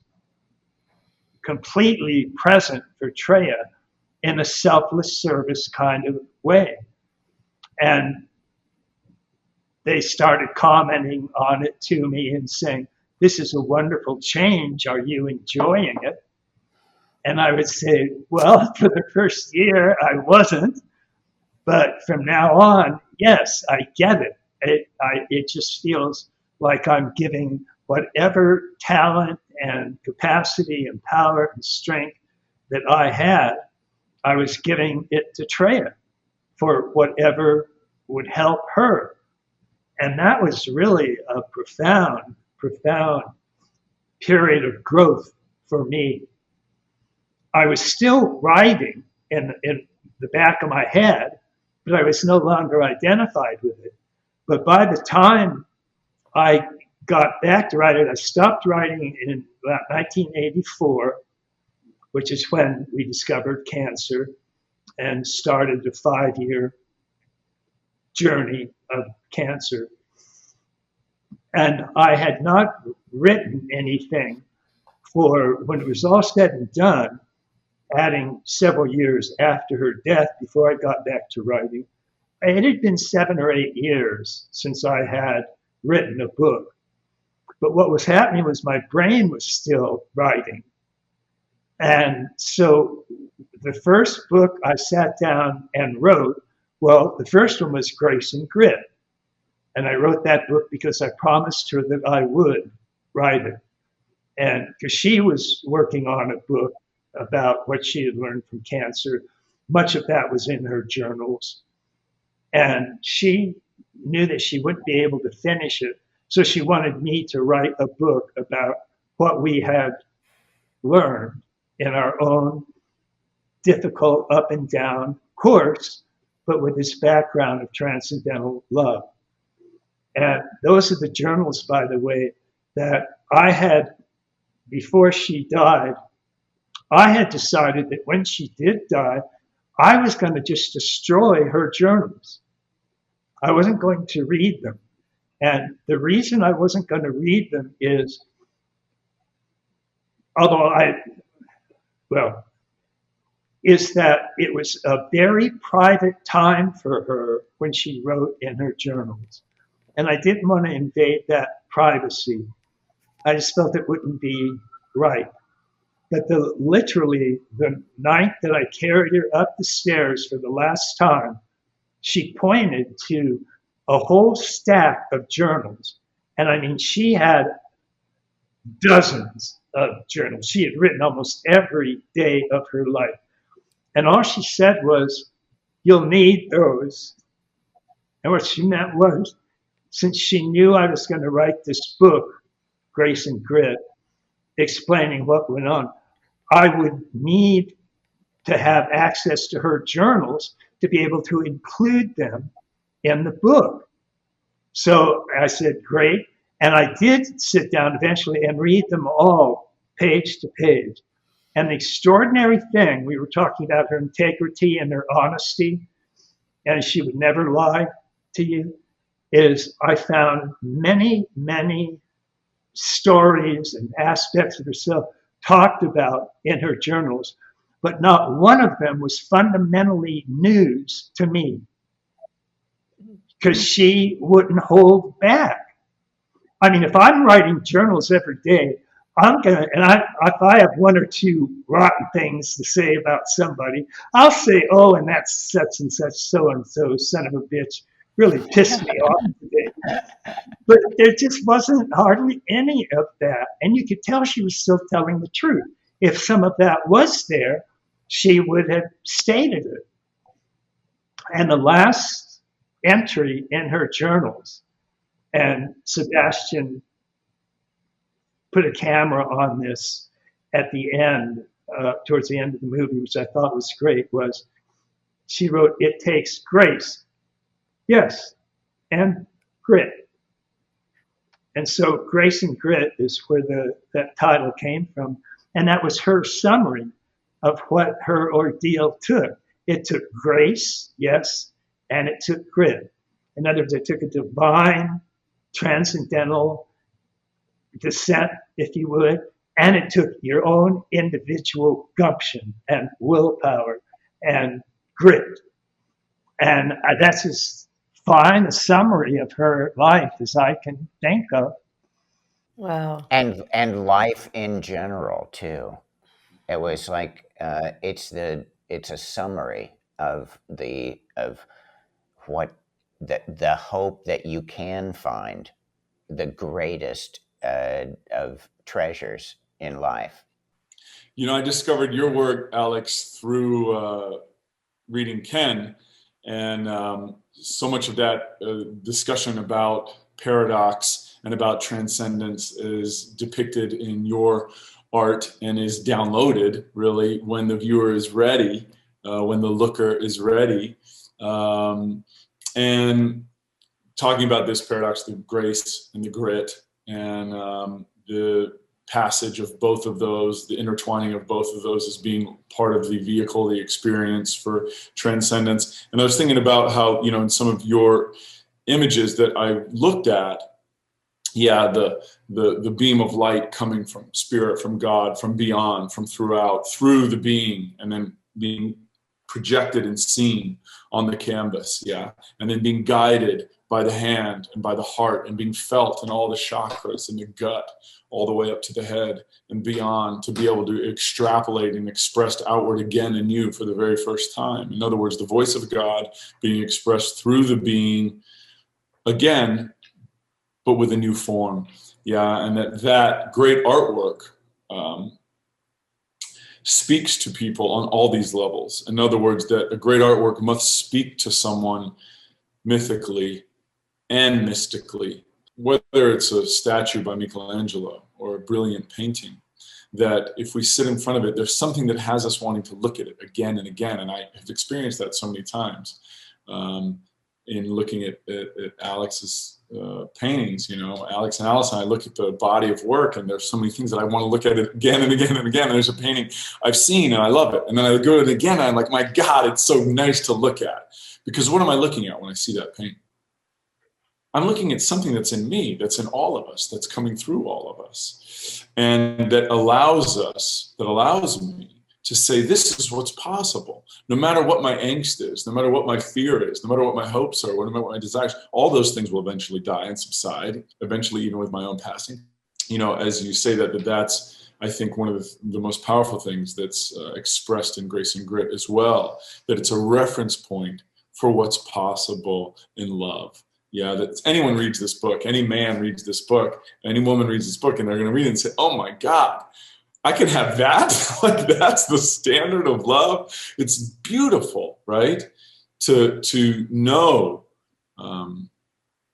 completely present for Treya in a selfless service kind of way. And they started commenting on it to me and saying, "This is a wonderful change. Are you enjoying it?" And I would say, "Well, for the first year, I wasn't. But from now on, yes, I get it. It just feels like I'm giving whatever talent and capacity and power and strength that I had, I was giving it to Treya for whatever would help her." And that was really a profound, profound period of growth for me. I was still writing in the back of my head, but I was no longer identified with it. But by the time I got back to writing, I stopped writing in about 1984, which is when we discovered cancer and started a 5-year journey of cancer. And I had not written anything for, when it was all said and done, adding several years after her death before I got back to writing. It had been 7 or 8 years since I had written a book. But what was happening was my brain was still writing. And so the first book I sat down and wrote, well, the first one was Grace and Grit. And I wrote that book because I promised her that I would write it. And because she was working on a book about what she had learned from cancer. Much of that was in her journals. And she knew that she wouldn't be able to finish it. So she wanted me to write a book about what we had learned in our own difficult up and down course, but with this background of transcendental love. And those are the journals, by the way, that I had, before she died, I had decided that when she did die, I was going to just destroy her journals. I wasn't going to read them. And the reason I wasn't going to read them is, is that it was a very private time for her when she wrote in her journals. And I didn't want to invade that privacy. I just felt it wouldn't be right. But literally the night that I carried her up the stairs for the last time, she pointed to a whole stack of journals. And I mean, she had dozens of journals. She had written almost every day of her life. And all she said was, "You'll need those." And what she meant was, since she knew I was going to write this book, Grace and Grit, explaining what went on, I would need to have access to her journals to be able to include them in the book. So I said, great. And I did sit down eventually and read them all page to page. And the extraordinary thing, we were talking about her integrity and her honesty, and she would never lie to you, is I found many, many stories and aspects of herself talked about in her journals but not one of them was fundamentally news to me because she wouldn't hold back. I mean, if I'm writing journals every day, if I have one or two rotten things to say about somebody, I'll say, oh, and that's such and such, so and so, son of a bitch, really pissed me off today. But there just wasn't hardly any of that. And you could tell she was still telling the truth. If some of that was there, she would have stated it. And the last entry in her journals, and Sebastian put a camera on this at the end, towards the end of the movie, which I thought was great, was she wrote, "It takes grace, yes, and grit." And so Grace and Grit is where that title came from. And that was her summary of what her ordeal took. It took grace, yes, and it took grit. In other words, it took a divine, transcendental descent, if you would, and it took your own individual gumption and willpower and grit. And that's as fine a summary of her life as I can think of.
Wow.
And life in general too. It was like it's a summary of what the hope that you can find the greatest of treasures in life.
I discovered your work, Alex, through reading Ken, and so much of that discussion about paradox and about transcendence is depicted in your art and is downloaded really when the viewer is ready, when the looker is ready. And talking about this paradox, the grace and the grit, and the passage of both of those, the intertwining of both of those as being part of the vehicle, the experience for transcendence. And I was thinking about how, in some of your images that I looked at, the beam of light coming from spirit, from God, from beyond, from throughout, through the being, and then being projected and seen on the canvas, and then being guided by the hand and by the heart and being felt in all the chakras in the gut, all the way up to the head and beyond, to be able to extrapolate and expressed outward again in you for the very first time. In other words, the voice of God being expressed through the being again, but with a new form. And that great artwork speaks to people on all these levels. In other words, that a great artwork must speak to someone mythically and mystically, whether it's a statue by Michelangelo or a brilliant painting, that if we sit in front of it, there's something that has us wanting to look at it again and again. And I have experienced that so many times in looking at Alex's paintings. Alex and Allison, I look at the body of work and there's so many things that I want to look at it again and again and again. And there's a painting I've seen and I love it. And then I go to it again and I'm like, my God, it's so nice to look at. Because what am I looking at when I see that painting? I'm looking at something that's in me, that's in all of us, that's coming through all of us. And that allows me to say, this is what's possible. No matter what my angst is, no matter what my fear is, no matter what my hopes are, no matter what my desires, all those things will eventually die and subside, eventually even with my own passing. As you say that's, I think, one of the most powerful things that's expressed in Grace and Grit as well, that it's a reference point for what's possible in love. That anyone reads this book, any man reads this book, any woman reads this book, and they're going to read it and say, oh my God, I can have that? Like, that's the standard of love. It's beautiful, right? To know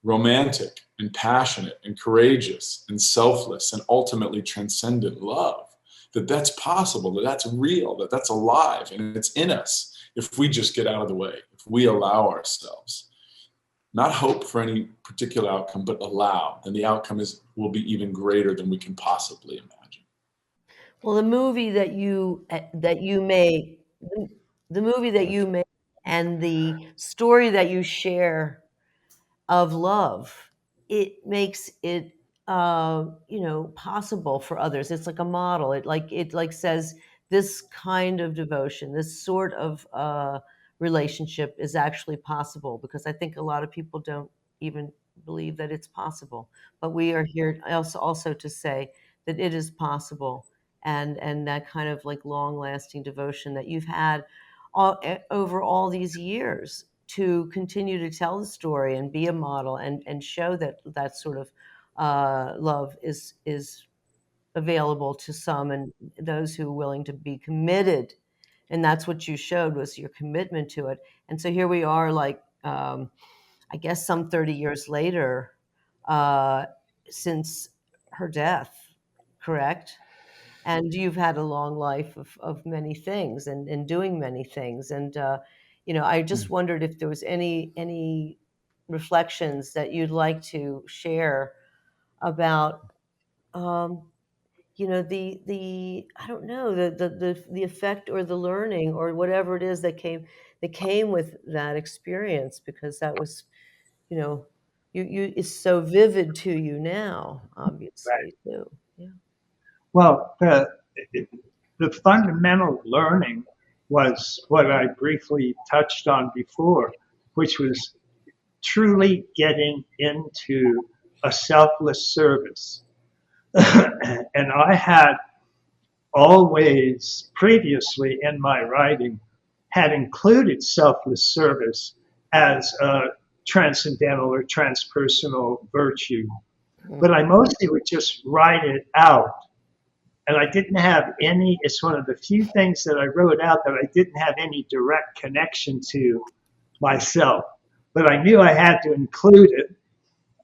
romantic and passionate and courageous and selfless and ultimately transcendent love, that's possible, that's real, that's alive, and it's in us if we just get out of the way, if we allow ourselves. Not hope for any particular outcome, but allow, and the outcome will be even greater than we can possibly imagine.
Well, the movie that you make, and the story that you share of love, it makes it possible for others. It's like a model. It says this kind of devotion, this sort of relationship is actually possible, because I think a lot of people don't even believe that it's possible. But we are here also to say that it is possible, and that kind of like long lasting devotion that you've had over all these years to continue to tell the story and be a model and show that that sort of love is available to some, and those who are willing to be committed. And that's what you showed, was your commitment to it. And so here we are, like I guess some 30 years later, since her death, correct? And you've had a long life of many things, and doing many things. And I just wondered if there was any reflections that you'd like to share about the I don't know, the effect or the learning or whatever it is that came with that experience, because that was, you is so vivid to you now,
Right.
obviously, too. Yeah.
Well, the fundamental learning was what I briefly touched on before, which was truly getting into a selfless service. And I had always previously in my writing had included selfless service as a transcendental or transpersonal virtue, but I mostly would just write it out. And I didn't have any, it's one of the few things that I wrote out that I didn't have any direct connection to myself. But I knew I had to include it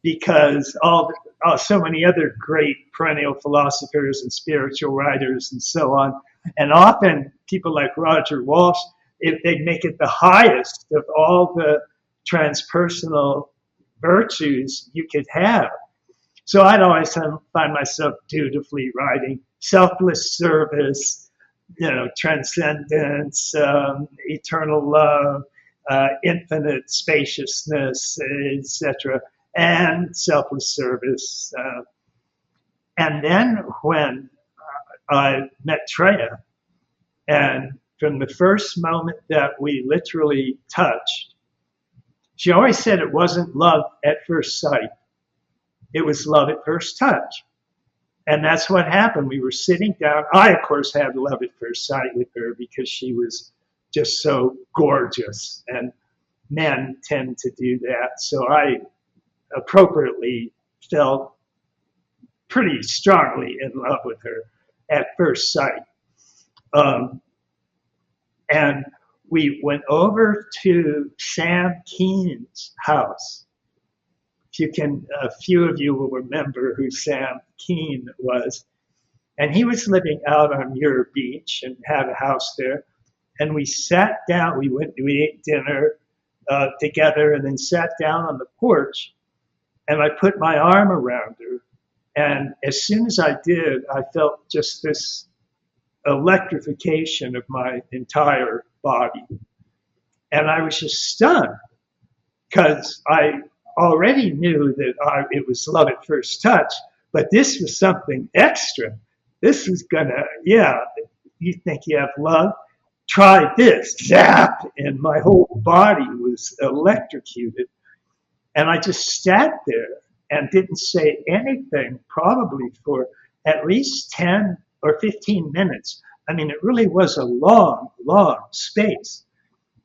because so many other great perennial philosophers and spiritual writers and so on, and often people like Roger Walsh, if they'd make it the highest of all the transpersonal virtues you could have. So I'd always find myself dutifully writing selfless service, transcendence, eternal love, infinite spaciousness, etc., and selfless service. And then when I met Treya, and from the first moment that we literally touched, she always said it wasn't love at first sight. It was love at first touch. And that's what happened. We were sitting down. I, of course, had love at first sight with her because she was just so gorgeous. And men tend to do that. So I appropriately felt pretty strongly in love with her at first sight. And we went over to Sam Keen's house. A few of you will remember who Sam Keen was. And he was living out on Muir Beach and had a house there. And we sat down, we ate dinner together and then sat down on the porch. And I put my arm around her. And as soon as I did, I felt just this electrification of my entire body. And I was just stunned because I already knew that it was love at first touch, but this was something extra. This was you think you have love? Try this, zap, and my whole body was electrocuted. And I just sat there and didn't say anything, probably for at least 10 or 15 minutes. I mean, it really was a long, long space.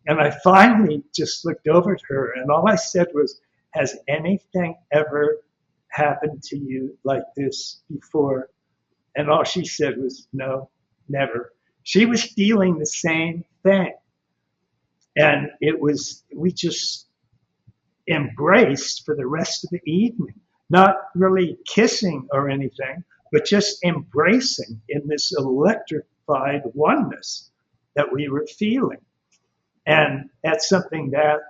And I finally just looked over at her, and all I said was, has anything ever happened to you like this before? And all she said was, no, never. She was feeling the same thing. And we just embraced for the rest of the evening, not really kissing or anything, but just embracing in this electrified oneness that we were feeling. And that's something that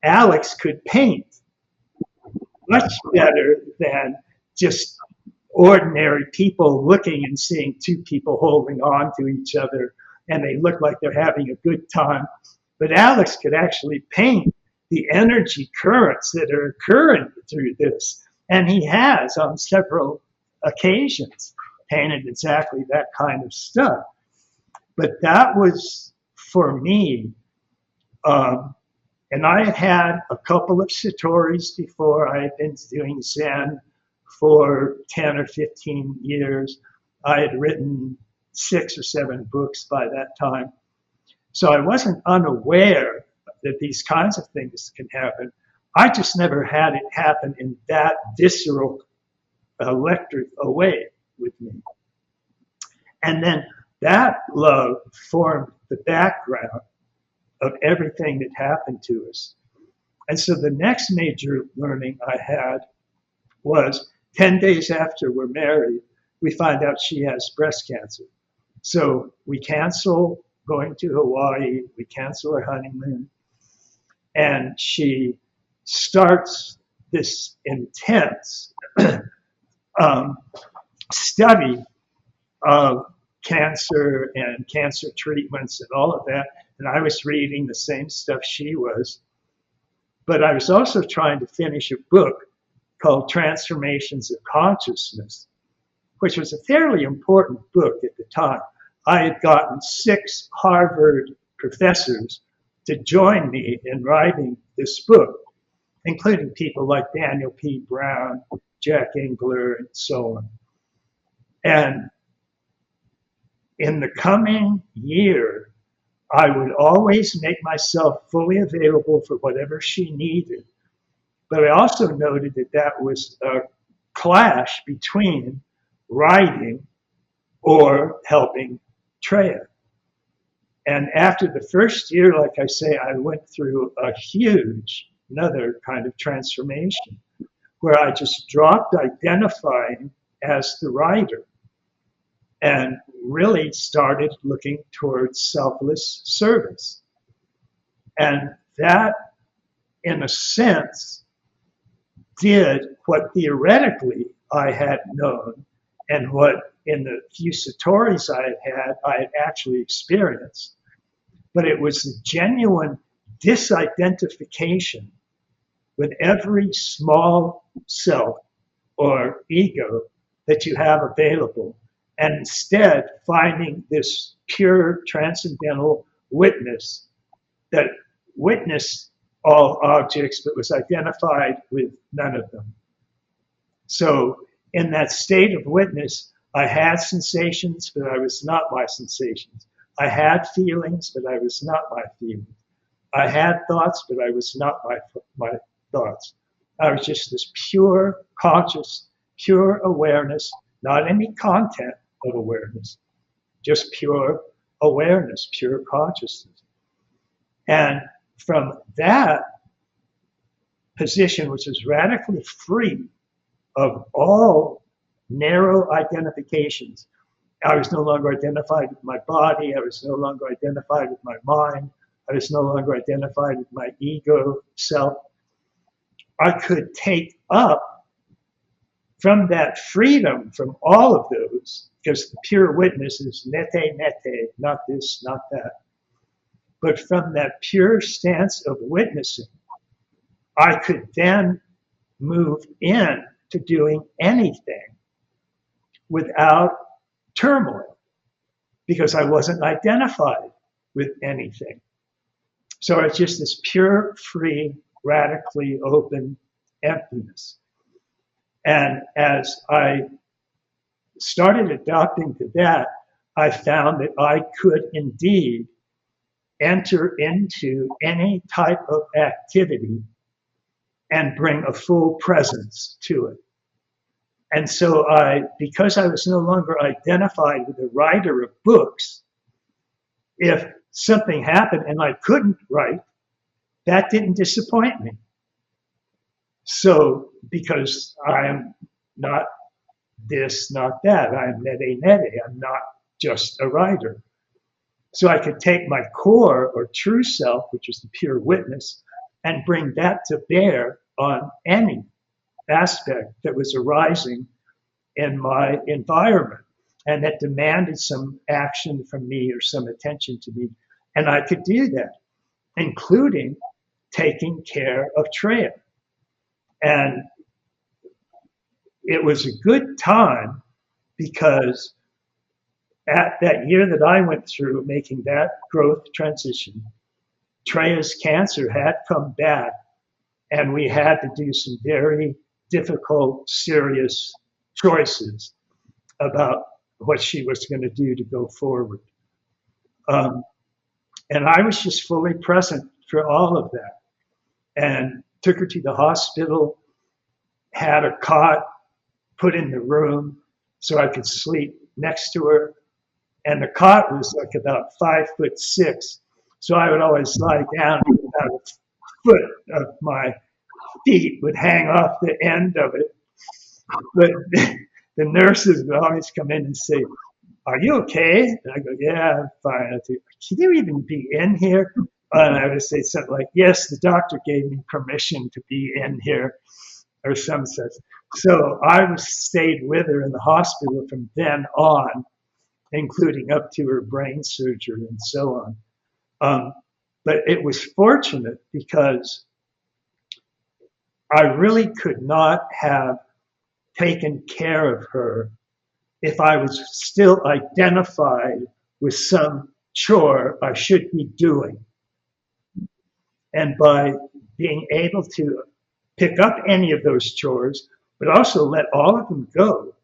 Alex could paint much better than just ordinary people looking and seeing two people holding on to each other and they look like they're having a good time. But Alex could actually paint the energy currents that are occurring through this. And he has on several occasions painted exactly that kind of stuff. But that was for me. And I had had a couple of satoris before. I had been doing Zen for 10 or 15 years. I had written 6 or 7 books by that time. So I wasn't unaware that these kinds of things can happen. I just never had it happen in that visceral, electric a way with me. And then that love formed the background of everything that happened to us. And so the next major learning I had was 10 days after we're married, we find out she has breast cancer. So we cancel going to Hawaii, we cancel our honeymoon, and she starts this intense study of cancer and cancer treatments and all of that. And I was reading the same stuff she was. But I was also trying to finish a book called Transformations of Consciousness, which was a fairly important book at the time. I had gotten 6 Harvard professors to join me in writing this book, including people like Daniel P. Brown, Jack Engler, and so on. And in the coming year, I would always make myself fully available for whatever she needed. But I also noted that that was a clash between writing or helping Treya. And after the first year, like I say, I went through another kind of transformation where I just dropped identifying as the writer and really started looking towards selfless service. And that, in a sense, did what theoretically I had known and what in the few satoris I had actually experienced. But it was the genuine disidentification with every small self or ego that you have available, and instead finding this pure transcendental witness that witnessed all objects but was identified with none of them. So in that state of witness, I had sensations, but I was not my sensations. I had feelings, but I was not my feelings. I had thoughts, but I was not my thoughts. I was just this pure conscious, pure awareness, not any content of awareness, just pure awareness, pure consciousness. And from that position, which is radically free of all narrow identifications, I was no longer identified with my body, I was no longer identified with my mind, I was no longer identified with my ego self. I could take up from that freedom from all of those, because the pure witness is nete, not this, not that. But from that pure stance of witnessing, I could then move in to doing anything without turmoil, because I wasn't identified with anything. So it's just this pure, free, radically open emptiness. And as I started adopting to that, I found that I could indeed enter into any type of activity and bring a full presence to it. And so because I was no longer identified with the writer of books, if something happened and I couldn't write, that didn't disappoint me. So because I'm not this, not that, I'm nete, I'm not just a writer. So I could take my core or true self, which is the pure witness, and bring that to bear on any aspect that was arising in my environment and that demanded some action from me or some attention to me. And I could do that, including taking care of Treya. And it was a good time because at that year that I went through making that growth transition, Treya's cancer had come back, and we had to do some very difficult, serious choices about what she was going to do to go forward. And I was just fully present for all of that, and took her to the hospital, had a cot put in the room so I could sleep next to her. And the cot was like about 5'6". So I would always lie down, and about a foot of my feet would hang off the end of it. But the nurses would always come in and say, "Are you okay?" And I go, "Yeah, I'm fine." I'd say, "Can you even be in here?" And I would say something like, "Yes, the doctor gave me permission to be in here," or some such. So I stayed with her in the hospital from then on, including up to her brain surgery and so on. But it was fortunate because I really could not have taken care of her if I was still identified with some chore I should be doing. And by being able to pick up any of those chores, but also let all of them go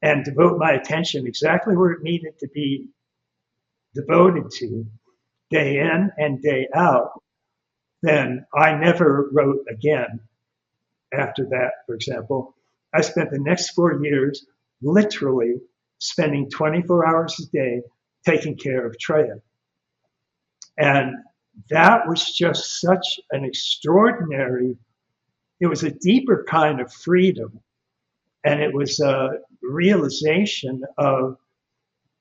and devote my attention exactly where it needed to be devoted to, day in and day out, then I never wrote again after that, for example. I spent the next 4 years literally spending 24 hours a day taking care of Treya. And that was just such an extraordinary, it was a deeper kind of freedom. And it was a realization of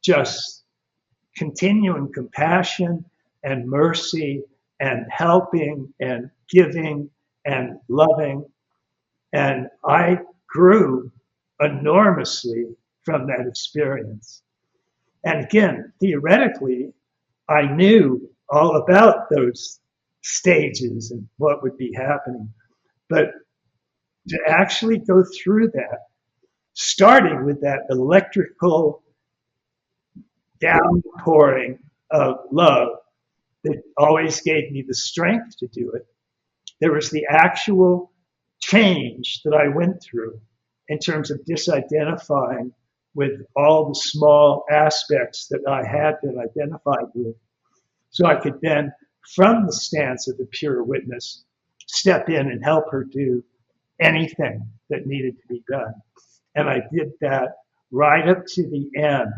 just continuing compassion and mercy and helping and giving and loving. And I grew enormously from that experience. And again, theoretically, I knew all about those stages and what would be happening. But to actually go through that, starting with that electrical downpouring of love that always gave me the strength to do it, there was the actual change that I went through in terms of disidentifying with all the small aspects that I had been identified with. So I could then, from the stance of the pure witness, step in and help her do anything that needed to be done. And I did that right up to the end.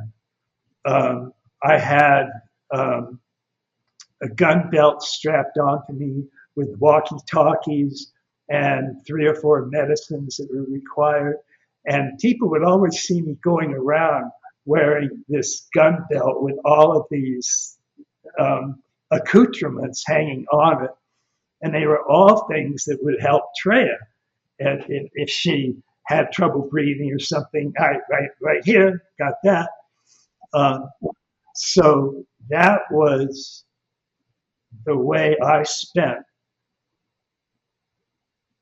I had a gun belt strapped onto me with walkie-talkies and 3 or 4 medicines that were required. And people would always see me going around wearing this gun belt with all of these accoutrements hanging on it. And they were all things that would help Treya. And if she had trouble breathing or something, right here, got that. So that was the way I spent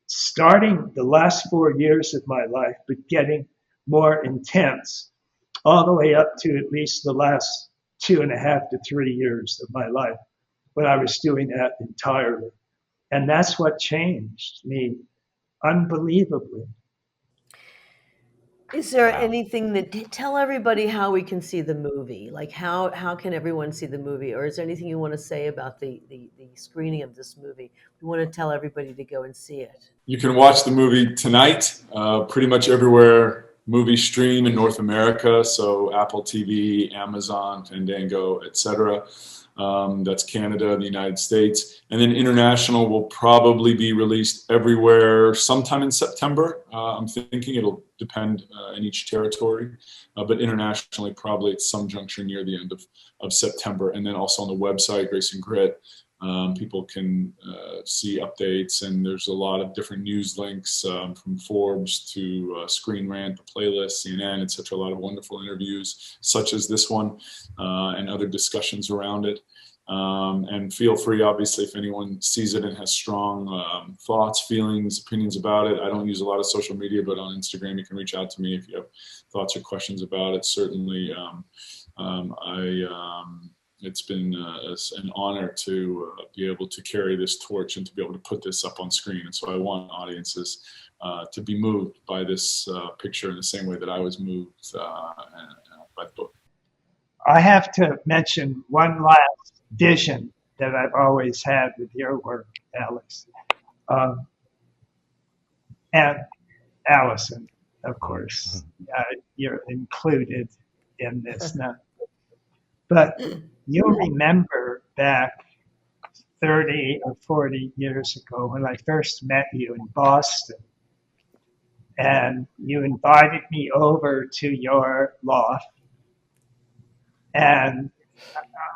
starting the last 4 years of my life, but getting more intense all the way up to at least the last 2.5 to 3 years of my life when I was doing that entirely. And that's what changed me unbelievably.
Is there anything that tell everybody how we can see the movie? Like how can everyone see the movie? Or is there anything you want to say about the screening of this movie? We want to tell everybody to go and see it.
You can watch the movie tonight, pretty much everywhere movies stream in North America. So Apple TV, Amazon, Fandango, etc. That's Canada, the United States. And then international will probably be released everywhere sometime in September. I'm thinking it'll depend in each territory, but internationally probably at some juncture near the end of September. And then also on the website, Grace and Grit, people can see updates, and there's a lot of different news links from Forbes to Screen Rant, the playlist, CNN, etc. A lot of wonderful interviews such as this one and other discussions around it. And feel free, obviously, if anyone sees it and has strong thoughts, feelings, opinions about it. I don't use a lot of social media, but on Instagram, you can reach out to me if you have thoughts or questions about it. Certainly, it's been an honor to be able to carry this torch and to be able to put this up on screen. And so I want audiences to be moved by this picture in the same way that I was moved by the book.
I have to mention one last vision that I've always had with your work, Alex. And Allison, of course, you're included in this now. But you'll remember back 30 or 40 years ago when I first met you in Boston, and you invited me over to your loft. And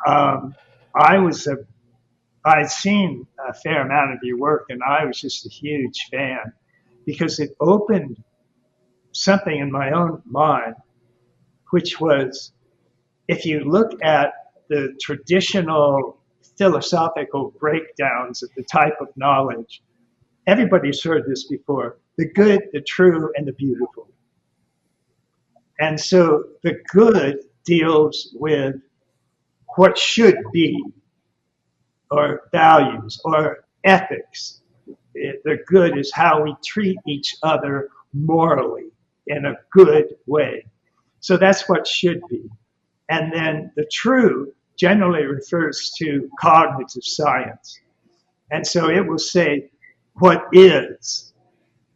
I'd seen a fair amount of your work, and I was just a huge fan because it opened something in my own mind, which was, if you look at the traditional philosophical breakdowns of the type of knowledge, everybody's heard this before: the good, the true, and the beautiful. And so the good deals with what should be, or values, or ethics. The good is how we treat each other morally in a good way. So that's what should be. And then the true generally refers to cognitive science. And so it will say what is.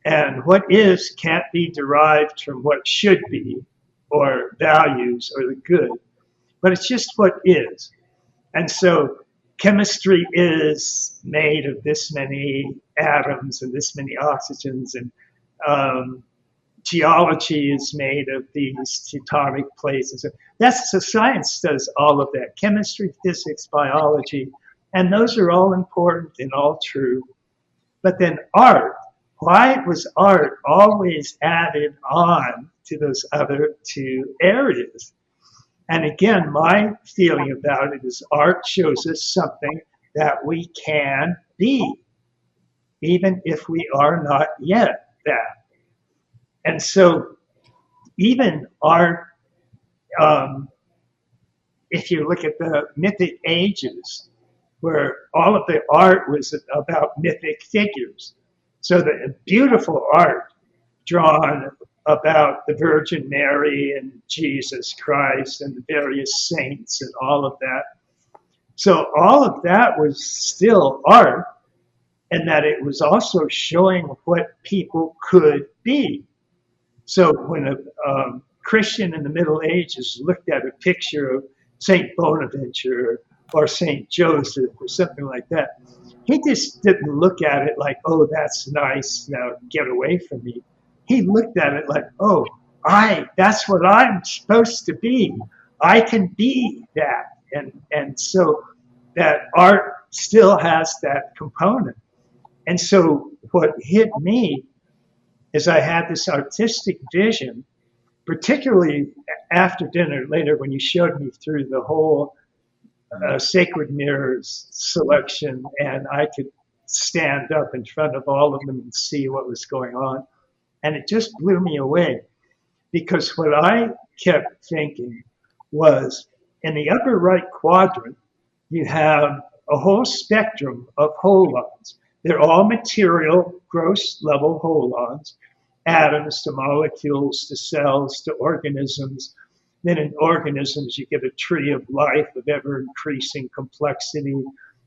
And what is can't be derived from what should be, or values, or the good. But it's just what is. And so chemistry is made of this many atoms and this many oxygens, and geology is made of these tectonic plates. So science does all of that: chemistry, physics, biology, and those are all important and all true. But then art, why was art always added on to those other two areas? And again, my feeling about it is art shows us something that we can be, even if we are not yet that. And so even art, if you look at the mythic ages, where all of the art was about mythic figures. So the beautiful art drawn about the Virgin Mary and Jesus Christ and the various saints and all of that. So all of that was still art, and that it was also showing what people could be. So when a Christian in the Middle Ages looked at a picture of Saint Bonaventure or Saint Joseph or something like that, he just didn't look at it like, oh, that's nice, now get away from me. He looked at it like, oh, that's what I'm supposed to be. I can be that. And so that art still has that component. And so what hit me is I had this artistic vision, particularly after dinner later when you showed me through the whole Sacred Mirrors selection, and I could stand up in front of all of them and see what was going on. And it just blew me away, because what I kept thinking was, in the upper right quadrant, you have a whole spectrum of holons. They're all material, gross level holons, atoms to molecules to cells to organisms. Then in organisms, you get a tree of life of ever increasing complexity,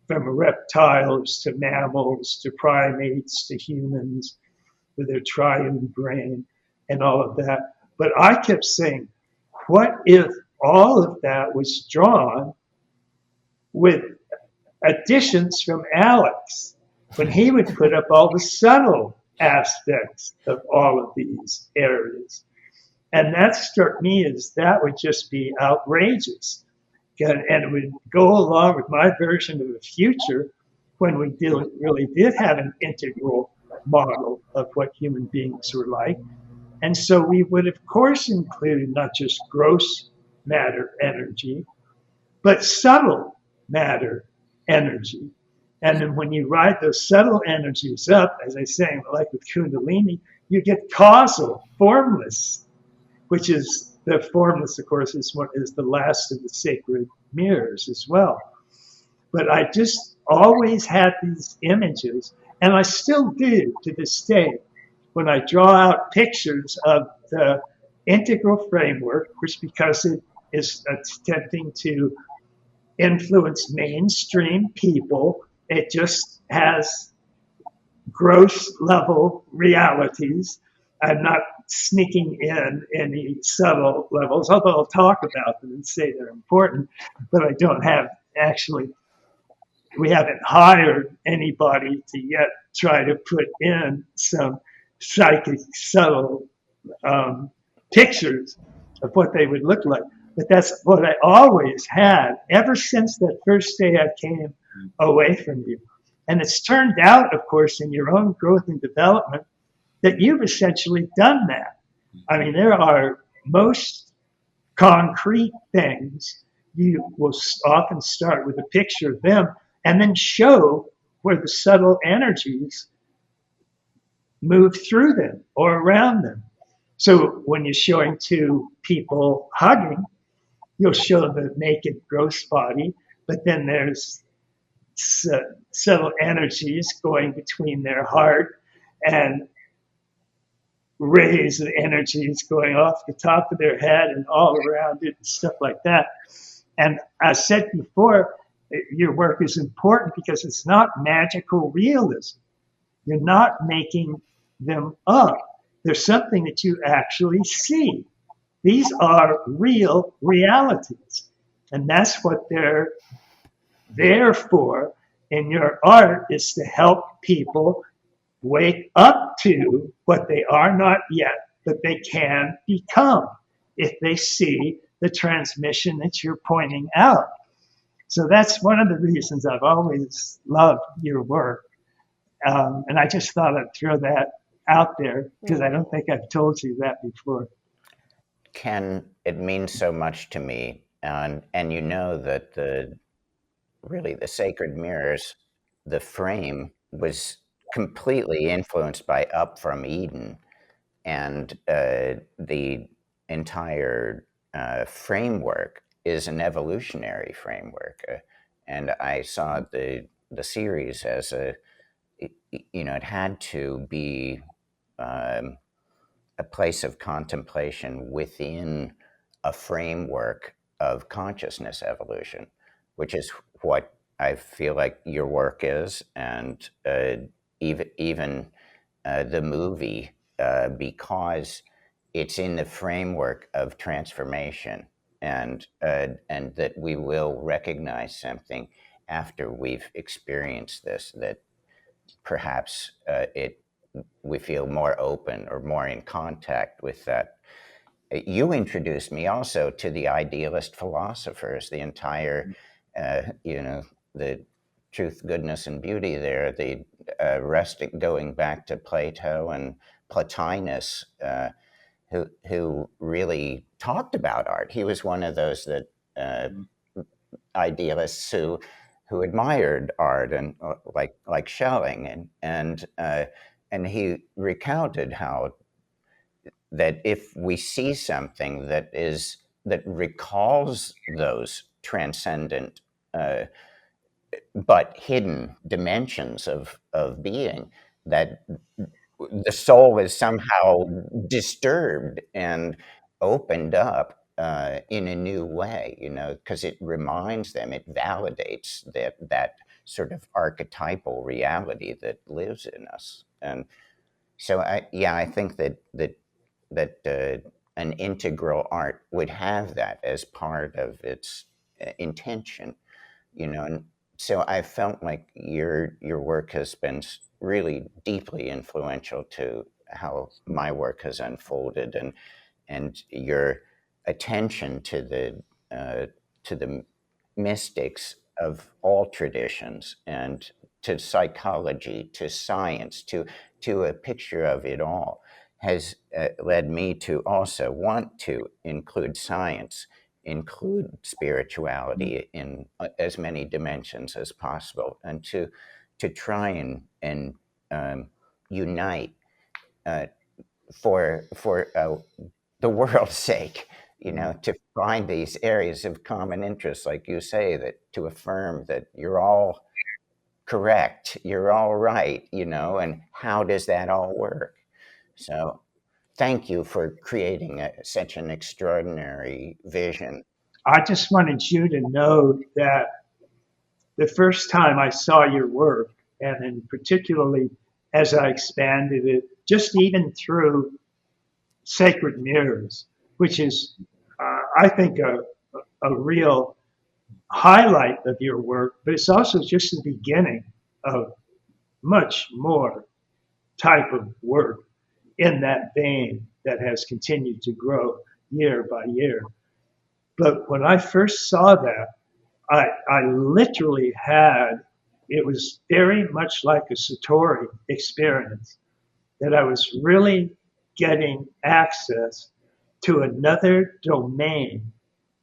from reptiles to mammals to primates to humans with their triune brain and all of that. But I kept saying, what if all of that was drawn with additions from Alex, when he would put up all the subtle aspects of all of these areas? And that struck me as that would just be outrageous. And it would go along with my version of the future, when we really did have an integral model of what human beings were like. And so we would, of course, include not just gross matter energy, but subtle matter energy. And then when you ride those subtle energies up, as I say, like with Kundalini, you get causal, formless, which is the formless, of course, is the last of the sacred mirrors as well. But I just always had these images, and I still do to this day, when I draw out pictures of the integral framework, which because it is attempting to influence mainstream people, it just has gross level realities. I'm not sneaking in any subtle levels, although I'll talk about them and say they're important, but I don't have actually, we haven't hired anybody to yet try to put in some psychic subtle pictures of what they would look like. But that's what I always had ever since that first day I came away from you. And it's turned out, of course, in your own growth and development, that you've essentially done that. I mean, there are most concrete things. You will often start with a picture of them and then show where the subtle energies move through them or around them. So when you're showing two people hugging, you'll show the naked, gross body, but then there's subtle energies going between their heart and rays of energies going off the top of their head and all around it and stuff like that. And as said before, your work is important because it's not magical realism. You're not making them up. There's something that you actually see. These are real realities. And that's what they're there for in your art, is to help people wake up to what they are not yet, but they can become if they see the transmission that you're pointing out. So that's one of the reasons I've always loved your work. And I just thought I'd throw that out there because I don't think I've told you that before.
Ken, it means so much to me. And you know that the sacred mirrors, the frame was completely influenced by Up from Eden, and the entire framework is an evolutionary framework. And I saw the series as it had to be a place of contemplation within a framework of consciousness evolution, which is what I feel like your work is, and even the movie, because it's in the framework of transformation, and that we will recognize something after we've experienced this, that perhaps we feel more open or more in contact with that. You introduced me also to the idealist philosophers, the entire, the truth, goodness, and beauty there, the going back to Plato and Plotinus, who really talked about art. He was one of those that idealists who admired art, and like Schelling, and he recounted how that if we see something that recalls those transcendent but hidden dimensions of being, that the soul is somehow disturbed and opened up in a new way, because it reminds them, it validates that sort of archetypal reality that lives in us. And so I think that an integral art would have that as part of its intention, and so I felt like your work has been really deeply influential to how my work has unfolded, and your attention to the mystics of all traditions, and to psychology, to science, to a picture of it all, has led me to also want to include science include spirituality in as many dimensions as possible, and to try and unite for the world's sake, to find these areas of common interest, like you say, that to affirm that you're all correct, you're all right, and how does that all work? So thank you for creating such an extraordinary vision.
I just wanted you to know that the first time I saw your work, and in particularly as I expanded it, just even through Sacred Mirrors, which is, I think, a real highlight of your work, but it's also just the beginning of much more type of work in that vein that has continued to grow year by year. But when I first saw that, I literally it was very much like a Satori experience, that I was really getting access to another domain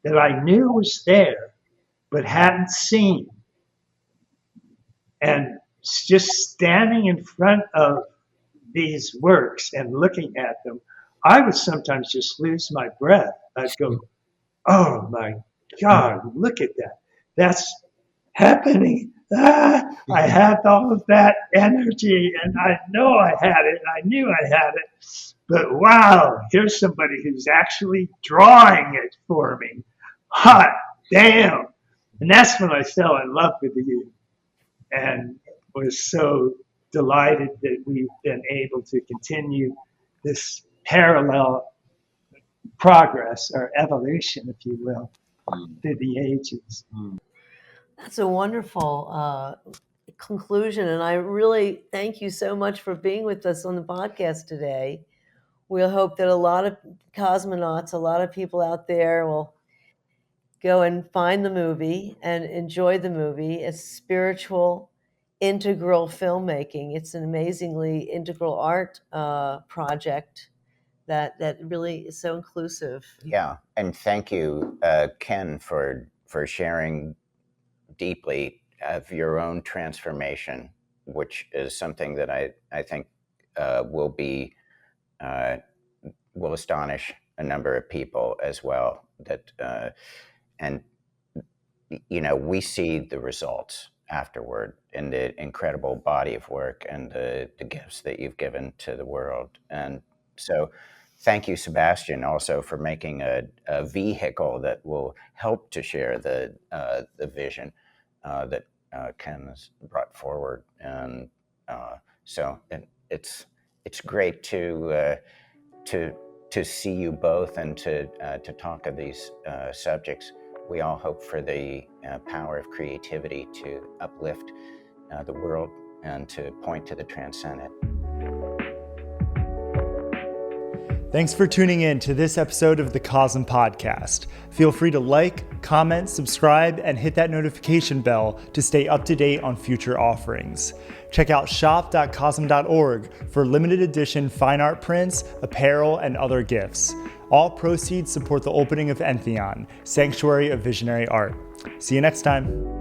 that I knew was there, but hadn't seen. And just standing in front of these works and looking at them, I would sometimes just lose my breath. I'd go, oh my God, look at that. That's happening. I had all of that energy, and I know I had it. I knew I had it. But wow, here's somebody who's actually drawing it for me. Hot damn. And that's when I fell in love with you and was so delighted that we've been able to continue this parallel progress, or evolution, if you will, through the ages.
That's a wonderful conclusion, and I really thank you so much for being with us on the podcast today. We'll hope that a lot of cosmonauts, a lot of people out there will go and find the movie and enjoy the movie. It's spiritual, integral filmmaking. It's an amazingly integral art project that really is so inclusive.
Yeah, and thank you, Ken, for sharing deeply of your own transformation, which is something that I think will astonish a number of people as well. And we see the results afterward in the incredible body of work and the gifts that you've given to the world. And so thank you, Sebastian, also for making a vehicle that will help to share the vision that Ken has brought forward. And so it's great to see you both and to talk of these subjects. We all hope for the power of creativity to uplift the world and to point to the transcendent.
Thanks for tuning in to this episode of the CoSM Podcast. Feel free to like, comment, subscribe, and hit that notification bell to stay up to date on future offerings. Check out shop.cosm.org for limited edition fine art prints, apparel, and other gifts. All proceeds support the opening of Entheon, Sanctuary of Visionary Art. See you next time.